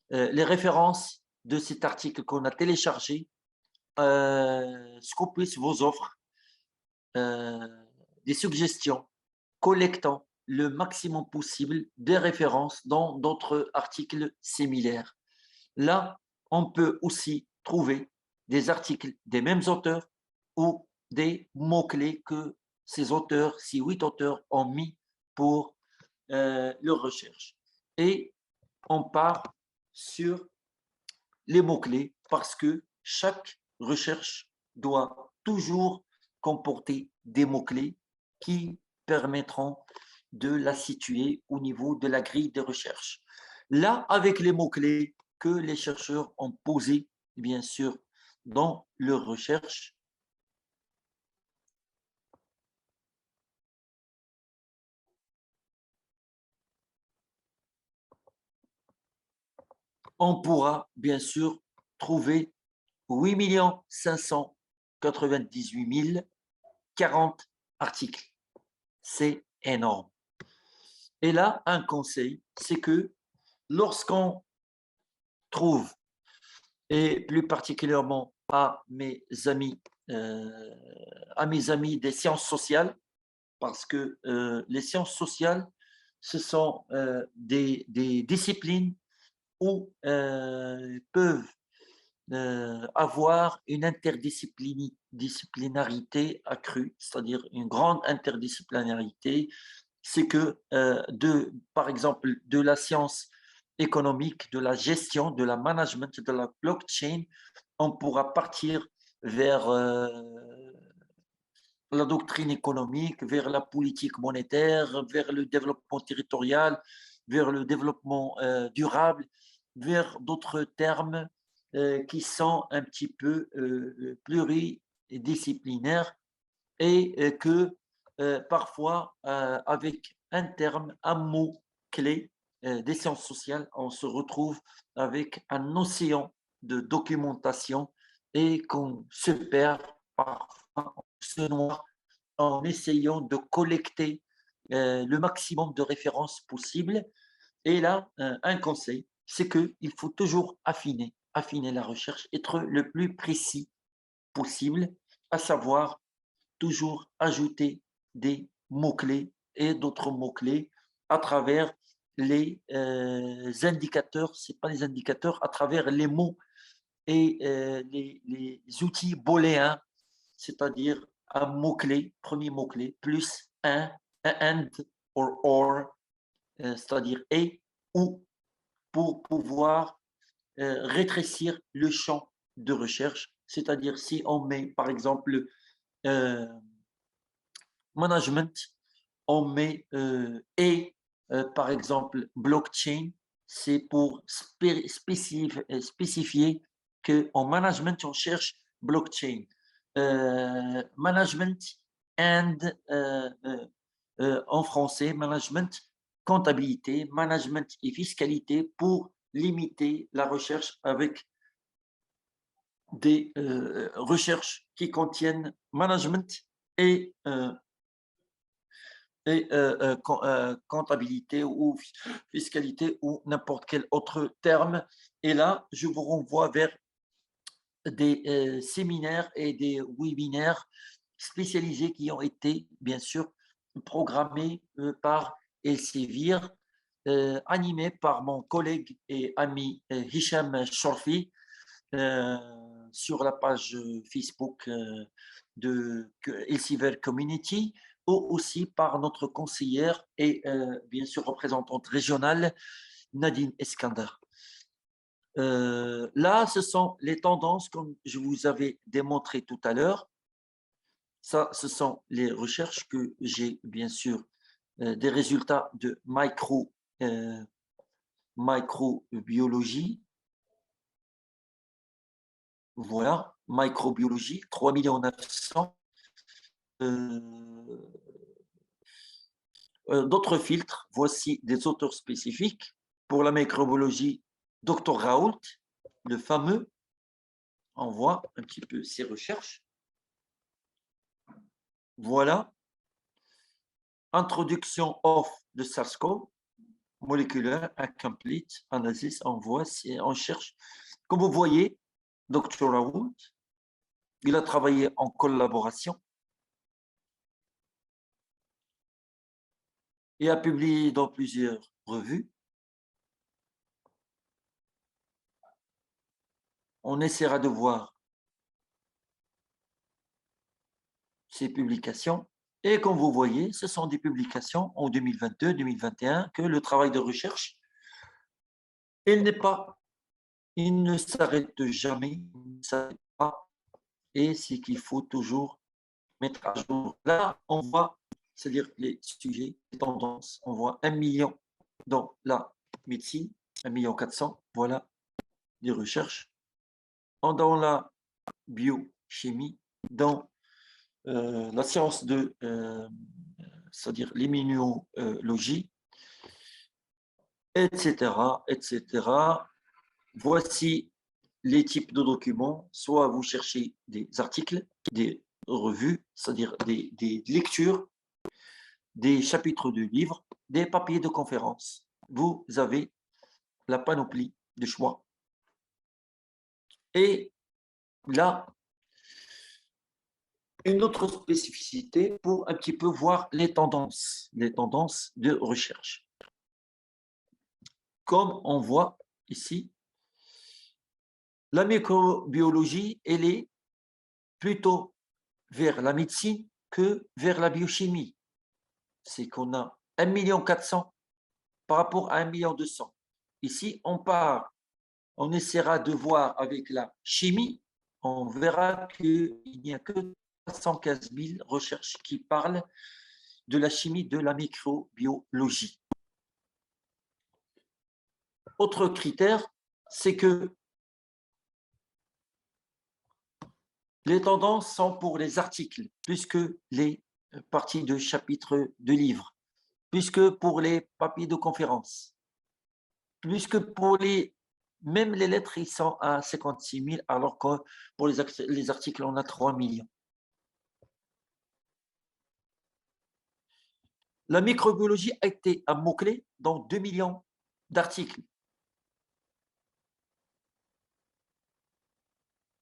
les références de cet article qu'on a téléchargé, Scopus vous offre des suggestions collectant le maximum possible des références dans d'autres articles similaires. Là, on peut aussi trouver des articles des mêmes auteurs ou des mots-clés que ces auteurs, ces 8 auteurs ont mis pour leur recherche. Et on part sur les mots-clés parce que chaque recherche doit toujours comporter des mots-clés qui permettront de la situer au niveau de la grille de recherche. Là, avec les mots-clés que les chercheurs ont posés, bien sûr, dans leur recherche, on pourra bien sûr trouver 8 598 040 articles. C'est énorme. Et là, un conseil, c'est que lorsqu'on trouve, et plus particulièrement à mes amis des sciences sociales, parce que les sciences sociales, ce sont des disciplines où peuvent avoir une interdisciplinarité accrue, c'est-à-dire une grande interdisciplinarité. C'est que, par exemple, de la science économique, de la gestion, de la management, de la blockchain, on pourra partir vers la doctrine économique, vers la politique monétaire, vers le développement territorial, vers le développement durable, vers d'autres termes qui sont un petit peu pluridisciplinaires et que parfois, avec un terme, un mot clé des sciences sociales, on se retrouve avec un océan de documentation et qu'on se perd parfois, on se noie en essayant de collecter le maximum de références possibles. Et là, un conseil, c'est qu'il faut toujours affiner la recherche, être le plus précis possible, à savoir toujours ajouter des mots-clés et d'autres mots-clés à travers les indicateurs, c'est pas les indicateurs, à travers les mots et les outils booléens, c'est-à-dire un mot-clé, premier mot-clé, plus un and or, c'est-à-dire et ou, pour pouvoir rétrécir le champ de recherche. C'est-à-dire si on met, par exemple, euh, management, on met et, par exemple, blockchain, c'est pour spécifier qu'en management, on cherche blockchain. Management and, en français, management, comptabilité, management et fiscalité pour limiter la recherche avec des recherches qui contiennent management et comptabilité ou fiscalité ou n'importe quel autre terme. Et là, je vous renvoie vers des séminaires et des webinaires spécialisés qui ont été, bien sûr, programmés par Elsevier, animés par mon collègue et ami Hicham Shorfi sur la page Facebook de Elsevier Community, ou aussi par notre conseillère et bien sûr représentante régionale, Nadine Eskander. Là, ce sont les tendances comme je vous avais démontré tout à l'heure. Ça, ce sont les recherches que j'ai, bien sûr, des résultats de microbiologie. Voilà, microbiologie, 3 900 d'autres filtres. Voici des auteurs spécifiques. Pour la microbiologie, Dr Raoult, le fameux, on voit un petit peu ses recherches. Voilà, introduction of de SARS-CoV, moléculaire, incomplete, analysis, on voit, on cherche. Comme vous voyez, Dr Raoult, il a travaillé en collaboration et a publié dans plusieurs revues. On essaiera de voir ces publications. Et comme vous voyez, ce sont des publications en 2022-2021 que le travail de recherche, il ne s'arrête jamais, il ne s'arrête pas, et c'est qu'il faut toujours mettre à jour. Là, on voit c'est-à-dire les sujets, les tendances. On voit 1 million dans la médecine, 1,4 million, voilà des recherches. Dans la biochimie, dans la science de, c'est-à-dire l'immunologie, etc., etc. Voici les types de documents. Soit vous cherchez des articles, des revues, c'est-à-dire des lectures, des chapitres de livres, des papiers de conférences. Vous avez la panoplie de choix. Et là, une autre spécificité pour un petit peu voir les tendances de recherche. Comme on voit ici, la microbiologie, elle est plutôt vers la médecine que vers la biochimie. C'est qu'on a 1,4 million par rapport à 1,2 million. Ici, on essaiera de voir avec la chimie, on verra qu'il n'y a que 315 000 recherches qui parlent de la chimie de la microbiologie. Autre critère, c'est que les tendances sont pour les articles, plus que les parties de chapitres de livres, plus que pour les papiers de conférences, plus que pour même les lettres, ils sont à 56 000, alors que pour les articles, on a 3 millions. La microbiologie a été un mot-clé dans 2 millions d'articles.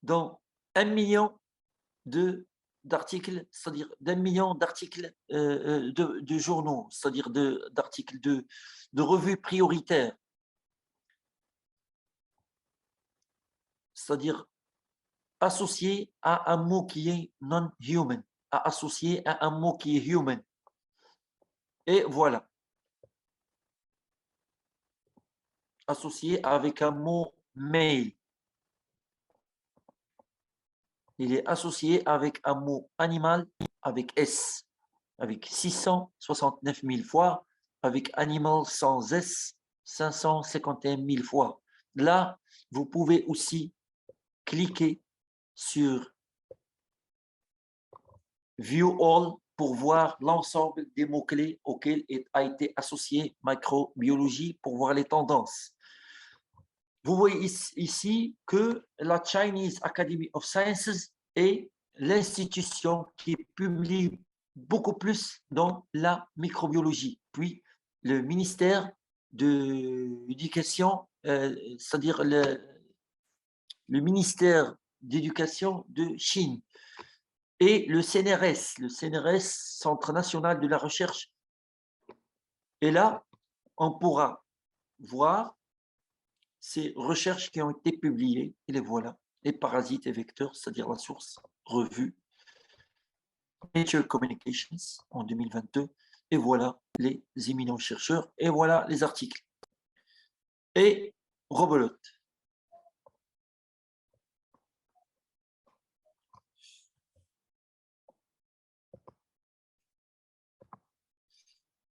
Dans 1 million d'articles, c'est-à-dire d'1 million d'articles de journaux, c'est-à-dire d'articles de revues prioritaires, c'est-à-dire associés à un mot qui est non-human, associé à un mot qui est human. Et voilà. Associé avec un mot male. Il est associé avec un mot animal avec S, avec 669 000 fois, avec animal sans S, 551 000 fois. Là, vous pouvez aussi cliquer sur View All pour voir l'ensemble des mots-clés auxquels a été associé microbiologie pour voir les tendances. Vous voyez ici que la Chinese Academy of Sciences est l'institution qui publie beaucoup plus dans la microbiologie. Puis le ministère de l'Éducation, c'est-à-dire le ministère d'éducation de Chine, et le CNRS, Centre national de la recherche. Et là, on pourra voir ces recherches qui ont été publiées, et les voilà, les parasites et vecteurs, c'est-à-dire la source revue Nature Communications en 2022, et voilà les éminents chercheurs, et voilà les articles. Et rebelote.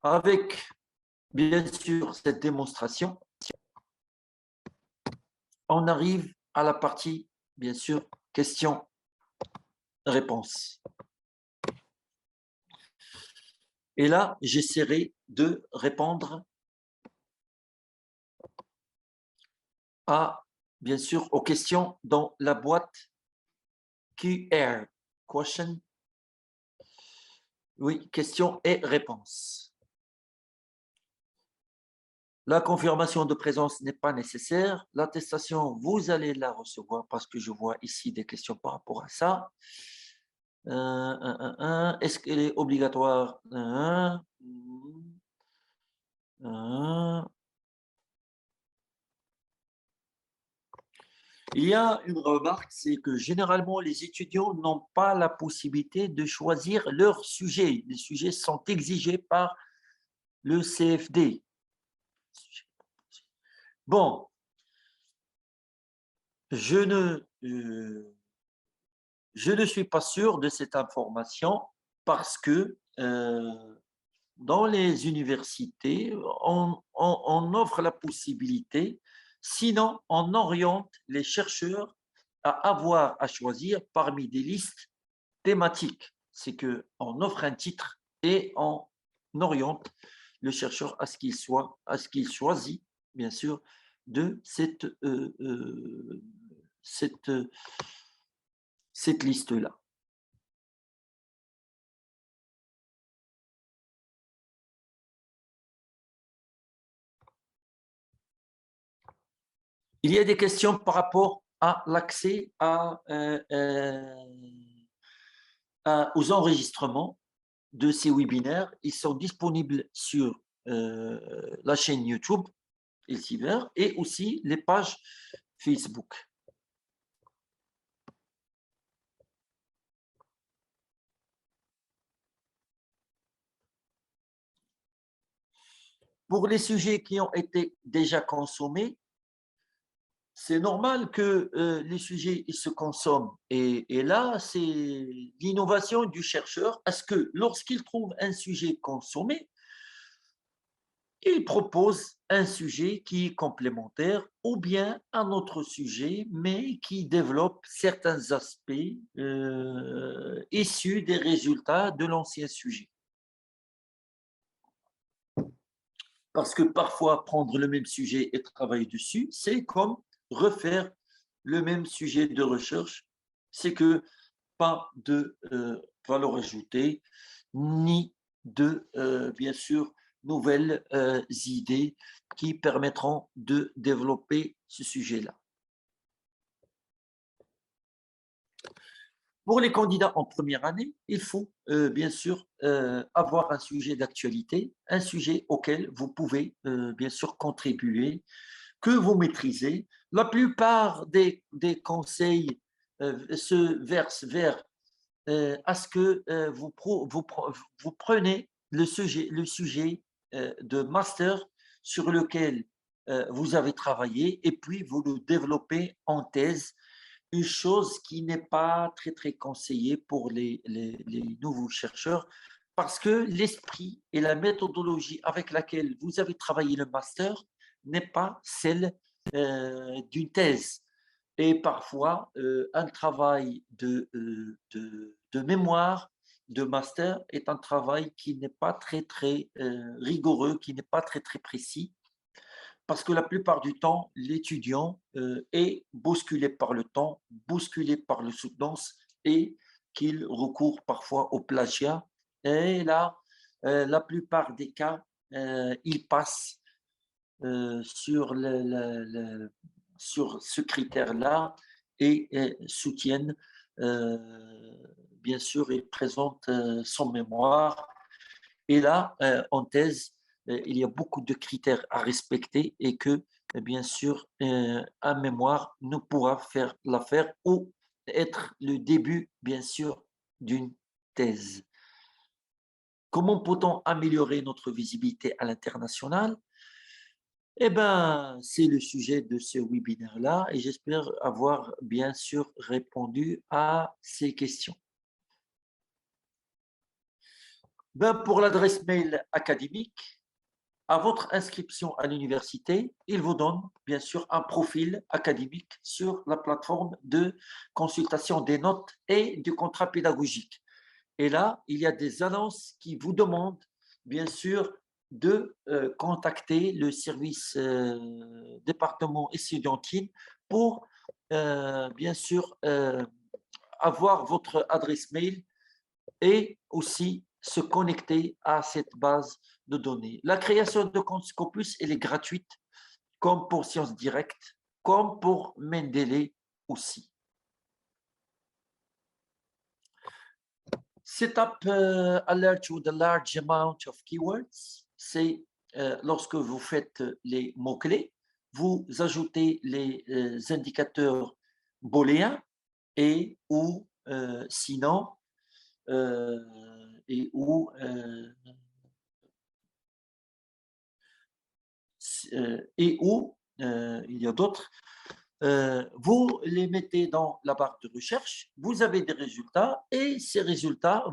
Avec, bien sûr, cette démonstration, on arrive à la partie, bien sûr, questions-réponses. Et là, j'essaierai de répondre à, bien sûr, aux questions dans la boîte QR, question, oui, questions et réponses. La confirmation de présence n'est pas nécessaire. L'attestation, vous allez la recevoir parce que je vois ici des questions par rapport à ça. Est-ce qu'elle est obligatoire? Il y a une remarque, c'est que généralement, les étudiants n'ont pas la possibilité de choisir leur sujet. Les sujets sont exigés par le CFD. Bon, je ne suis pas sûr de cette information parce que dans les universités, on offre la possibilité, sinon on oriente les chercheurs à avoir à choisir parmi des listes thématiques. C'est qu'on offre un titre et on oriente le chercheur à ce qu'il choisit, bien sûr, de cette liste-là. Il y a des questions par rapport à l'accès aux enregistrements de ces webinaires. Ils sont disponibles sur la chaîne YouTube Elsevier et aussi les pages Facebook. Pour les sujets qui ont été déjà consommés, c'est normal que les sujets ils se consomment. Et là, c'est l'innovation du chercheur. Est-ce que lorsqu'il trouve un sujet consommé, il propose un sujet qui est complémentaire ou bien un autre sujet, mais qui développe certains aspects issus des résultats de l'ancien sujet. Parce que parfois, prendre le même sujet et travailler dessus, c'est comme refaire le même sujet de recherche. C'est que pas de valeur ajoutée, ni de, bien sûr, nouvelles idées qui permettront de développer ce sujet-là. Pour les candidats en première année, il faut bien sûr avoir un sujet d'actualité, un sujet auquel vous pouvez bien sûr contribuer, que vous maîtrisez. La plupart des conseils se versent vers à ce que vous prenez le sujet de master sur lequel vous avez travaillé et puis vous le développez en thèse, une chose qui n'est pas très, très conseillée pour les nouveaux chercheurs parce que l'esprit et la méthodologie avec laquelle vous avez travaillé le master n'est pas celle d'une thèse. Et parfois, un travail de mémoire, de master, est un travail qui n'est pas très, très rigoureux, qui n'est pas très, très précis, parce que la plupart du temps, l'étudiant est bousculé par le temps, bousculé par le soutenance et qu'il recourt parfois au plagiat. Et là, la plupart des cas, il passe sur ce critère-là et soutiennent, bien sûr, et présentent son mémoire. Et là, en thèse, il y a beaucoup de critères à respecter et que, bien sûr, un mémoire ne pourra faire l'affaire ou être le début, bien sûr, d'une thèse. Comment peut-on améliorer notre visibilité à l'international? Eh bien, c'est le sujet de ce webinaire-là et j'espère avoir bien sûr répondu à ces questions. Ben, pour l'adresse mail académique, à votre inscription à l'université, il vous donne bien sûr un profil académique sur la plateforme de consultation des notes et du contrat pédagogique. Et là, il y a des annonces qui vous demandent bien sûr de contacter le service département estudiantine pour bien sûr avoir votre adresse mail et aussi se connecter à cette base de données. La création de compte Scopus, elle est gratuite, comme pour Sciences Directes, comme pour Mendeley aussi. Set up alert with a large amount of keywords, c'est lorsque vous faites les mots-clés, vous ajoutez les indicateurs booléens et ou sinon et ou il y a d'autres. vous les mettez dans la barre de recherche, vous avez des résultats et ces résultats,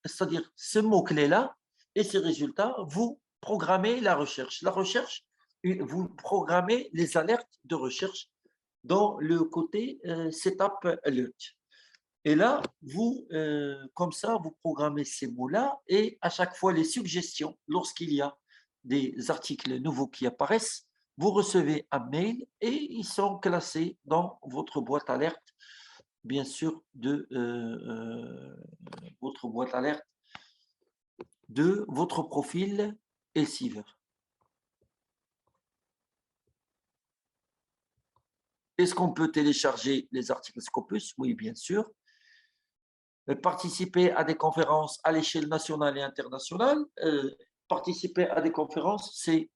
c'est-à-dire ce mot-clé-là et ces résultats, vous programmez la recherche. La recherche, vous programmez les alertes de recherche dans le côté Setup Alert. Et là, comme ça, vous programmez ces mots-là et à chaque fois les suggestions, lorsqu'il y a des articles nouveaux qui apparaissent, vous recevez un mail et ils sont classés dans votre boîte alerte, bien sûr, votre boîte alerte de votre profil Elsevier. Est-ce qu'on peut télécharger les articles Scopus? Oui, bien sûr. Participer à des conférences à l'échelle nationale et internationale. Participer à des conférences, c'est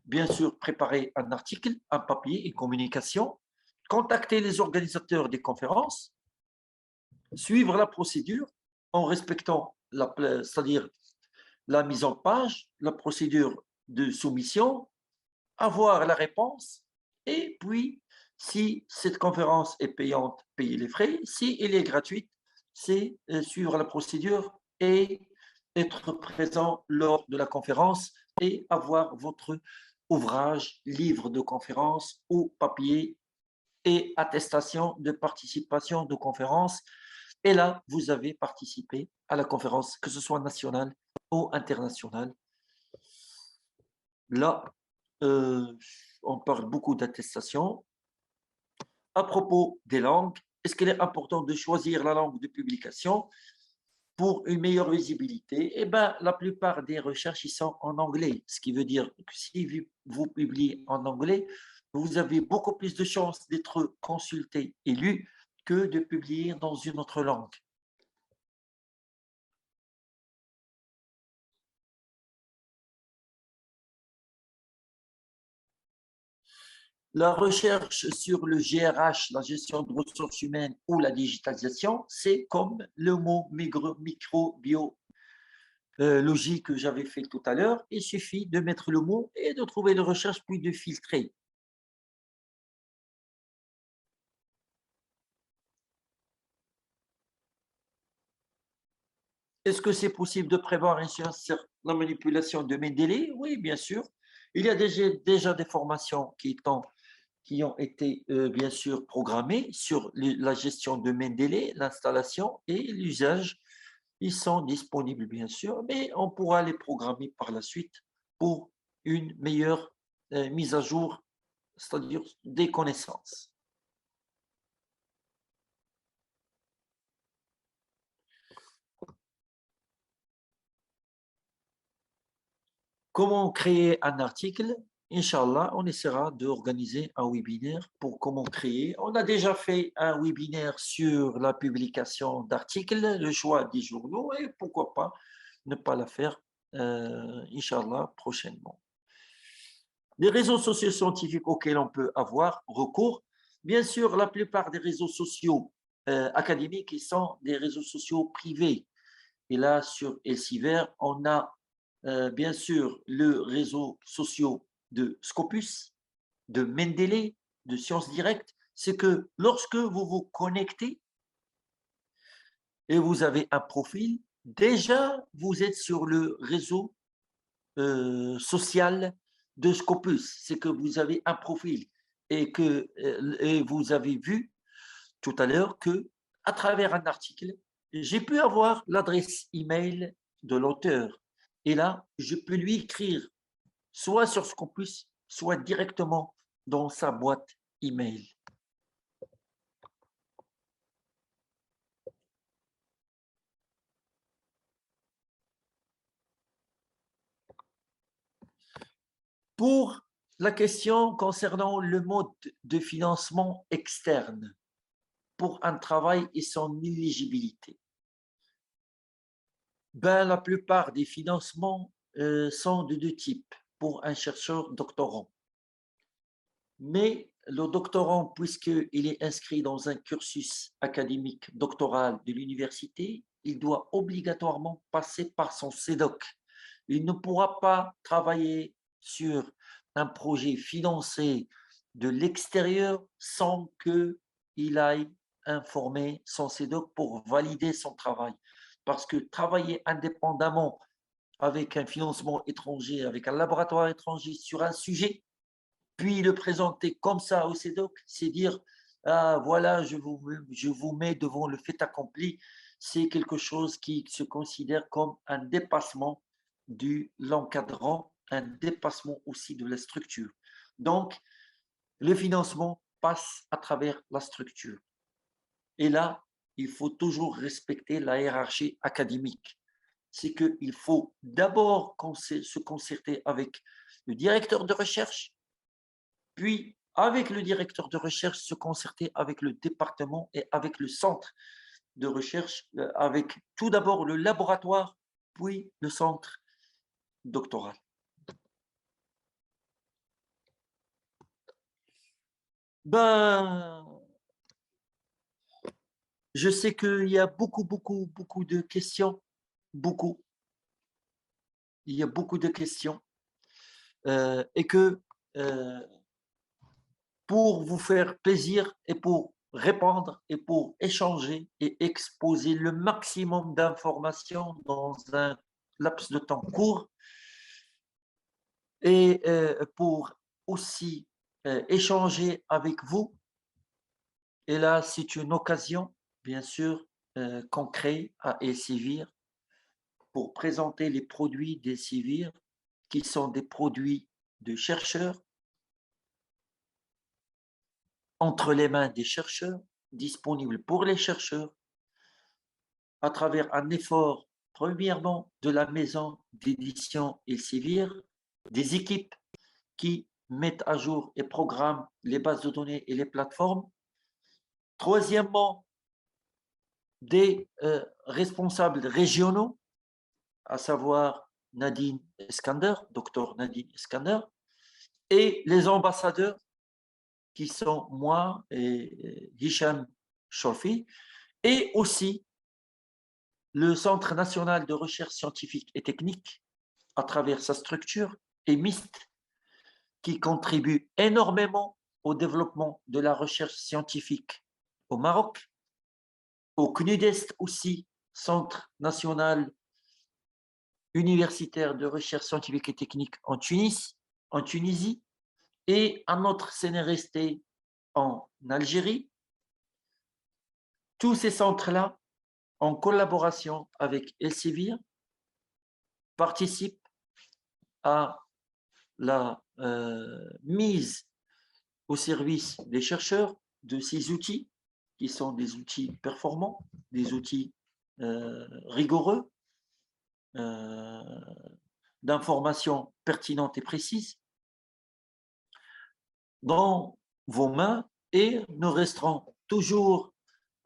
bien sûr préparer un article, un papier, une communication, contacter les organisateurs des conférences, suivre la procédure en respectant c'est-à-dire la mise en page, la procédure de soumission, avoir la réponse et puis, si cette conférence est payante, payer les frais. Si elle est gratuite, c'est suivre la procédure et être présent lors de la conférence et avoir votre ouvrage, livre de conférence ou papier et attestation de participation de conférence. Et là, vous avez participé à la conférence, que ce soit nationale ou internationale. Là, on parle beaucoup d'attestation. À propos des langues, est-ce qu'il est important de choisir la langue de publication pour une meilleure visibilité? Eh bien, la plupart des recherches ils sont en anglais, ce qui veut dire que si vous publiez en anglais, vous avez beaucoup plus de chances d'être consulté et lu que de publier dans une autre langue. La recherche sur le GRH, la gestion de ressources humaines ou la digitalisation, c'est comme le mot microbiologie que j'avais fait tout à l'heure. Il suffit de mettre le mot et de trouver les recherches, puis de filtrer. Est-ce que c'est possible de prévoir ainsi la manipulation de Mendeley? Oui, bien sûr. Il y a déjà des formations qui ont été bien sûr programmées sur la gestion de Mendeley, l'installation et l'usage. Ils sont disponibles, bien sûr, mais on pourra les programmer par la suite pour une meilleure mise à jour, c'est-à-dire des connaissances. Comment créer un article? Inch'Allah, on essaiera d'organiser un webinaire pour comment créer. On a déjà fait un webinaire sur la publication d'articles, le choix des journaux, et pourquoi pas ne pas la faire, Inch'Allah, prochainement. Les réseaux sociaux scientifiques auxquels on peut avoir recours, bien sûr, la plupart des réseaux sociaux académiques ils sont des réseaux sociaux privés. Et là, sur Elsevier, on a bien sûr le réseau social de Scopus, de Mendeley, de Sciences Directes. C'est que lorsque vous vous connectez et vous avez un profil, déjà vous êtes sur le réseau social de Scopus. C'est que vous avez un profil et vous avez vu tout à l'heure que à travers un article, j'ai pu avoir l'adresse email de l'auteur. Et là, je peux lui écrire soit sur Scopus, soit directement dans sa boîte email. Pour la question concernant le mode de financement externe pour un travail et son éligibilité, ben, la plupart des financements sont de deux types pour un chercheur doctorant. Mais le doctorant, puisqu'il est inscrit dans un cursus académique doctoral de l'université, il doit obligatoirement passer par son CEDOC. Il ne pourra pas travailler sur un projet financé de l'extérieur sans qu'il aille informer son CEDOC pour valider son travail. Parce que travailler indépendamment avec un financement étranger, avec un laboratoire étranger sur un sujet, puis le présenter comme ça au CEDOC, c'est dire, ah, voilà, je vous mets devant le fait accompli, c'est quelque chose qui se considère comme un dépassement de l'encadrant, un dépassement aussi de la structure. Donc, le financement passe à travers la structure. Et là, il faut toujours respecter la hiérarchie académique. C'est qu'il faut d'abord se concerter avec le directeur de recherche, puis avec le directeur de recherche, se concerter avec le département et avec le centre de recherche, avec tout d'abord le laboratoire, puis le centre doctoral. Ben, je sais qu'il y a beaucoup de questions, beaucoup. Il y a beaucoup de questions et que pour vous faire plaisir et pour répondre et pour échanger et exposer le maximum d'informations dans un laps de temps court et pour aussi échanger avec vous. Et là, c'est une occasion, bien sûr, qu'on crée à Elsevier pour présenter les produits d'Elsevier qui sont des produits de chercheurs entre les mains des chercheurs, disponibles pour les chercheurs, à travers un effort, premièrement, de la maison d'édition Elsevier, des équipes qui mettent à jour et programment les bases de données et les plateformes. Troisièmement, des responsables régionaux, à savoir Nadine Eskander, docteur Nadine Eskander, et les ambassadeurs qui sont moi et Hicham Chofi, et aussi le Centre national de recherche scientifique et technique, à travers sa structure, et MIST, qui contribue énormément au développement de la recherche scientifique au Maroc, au CNUDEST aussi, Centre national universitaire de recherche scientifique et technique en Tunisie, et un autre CNRST en Algérie. Tous ces centres-là, en collaboration avec Elsevier, participent à la mise au service des chercheurs de ces outils, qui sont des outils performants, des outils rigoureux, d'informations pertinentes et précises, dans vos mains, et nous resterons toujours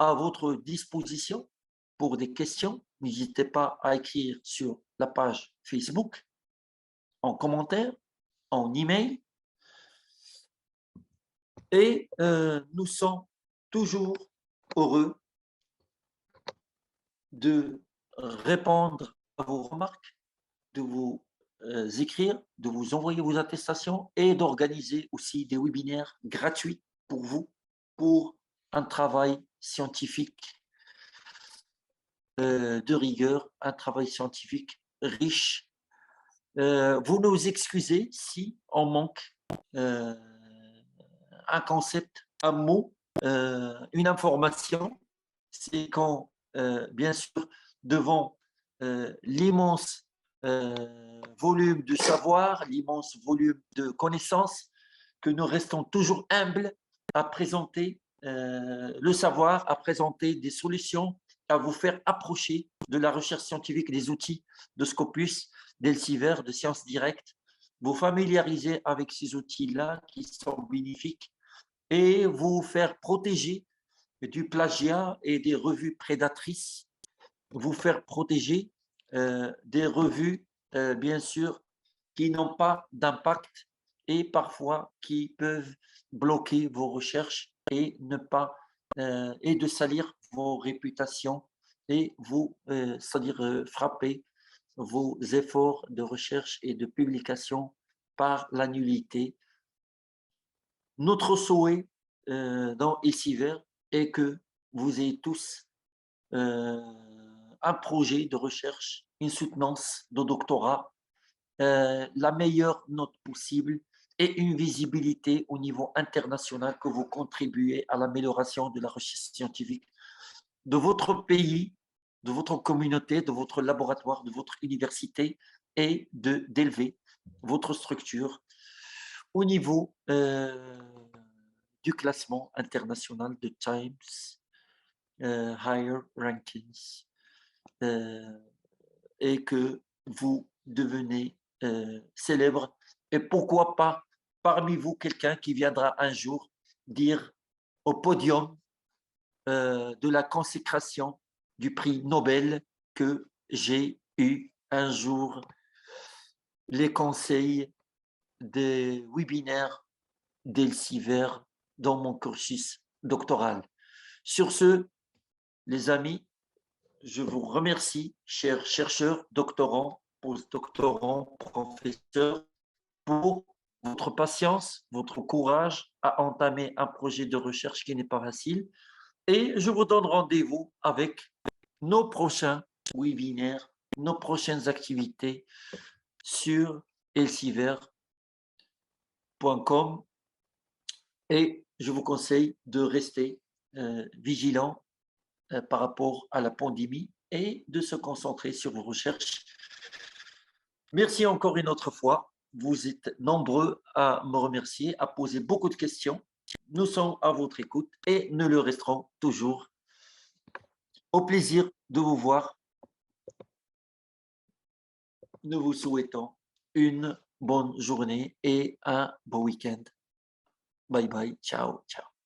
à votre disposition pour des questions. N'hésitez pas à écrire sur la page Facebook, en commentaire, en email. Et nous sommes toujours heureux de répondre à vos remarques, de vous écrire, de vous envoyer vos attestations et d'organiser aussi des webinaires gratuits pour vous, pour un travail scientifique de rigueur, un travail scientifique riche. Vous nous excusez si on manque un concept, un mot, une information. C'est quand, bien sûr, devant l'immense volume de savoir, l'immense volume de connaissances, que nous restons toujours humbles à présenter le savoir, à présenter des solutions, à vous faire approcher de la recherche scientifique, des outils de Scopus, d'Elsevier, de Sciences Directes, vous familiariser avec ces outils-là qui sont bénéfiques et vous faire protéger du plagiat et des revues prédatrices, vous faire protéger des revues, bien sûr, qui n'ont pas d'impact et parfois qui peuvent bloquer vos recherches et ne pas et de salir vos réputations et vous, c'est-à-dire frapper vos efforts de recherche et de publication par la nullité. Notre souhait dans Essiver est que vous ayez tous un projet de recherche, une soutenance de doctorat, la meilleure note possible et une visibilité au niveau international, que vous contribuez à l'amélioration de la recherche scientifique de votre pays, de votre communauté, de votre laboratoire, de votre université, et d'élever votre structure au niveau du classement international de Times Higher Rankings, et que vous devenez célèbre, et pourquoi pas parmi vous quelqu'un qui viendra un jour dire au podium de la consécration du prix Nobel que j'ai eu un jour les conseils des webinaires d'Elsevier dans mon cursus doctoral. Sur ce, les amis, je vous remercie, chers chercheurs, doctorants, postdoctorants, professeurs, pour votre patience, votre courage à entamer un projet de recherche qui n'est pas facile. Et je vous donne rendez-vous avec nos prochains webinaires, nos prochaines activités sur elsevier.com, et je vous conseille de rester vigilant par rapport à la pandémie et de se concentrer sur vos recherches. Merci encore une autre fois. Vous êtes nombreux à me remercier, à poser beaucoup de questions. Nous sommes à votre écoute et nous le resterons toujours. Au plaisir de vous voir. Nous vous souhaitons une bonne journée et un bon week-end. Bye bye, ciao, ciao.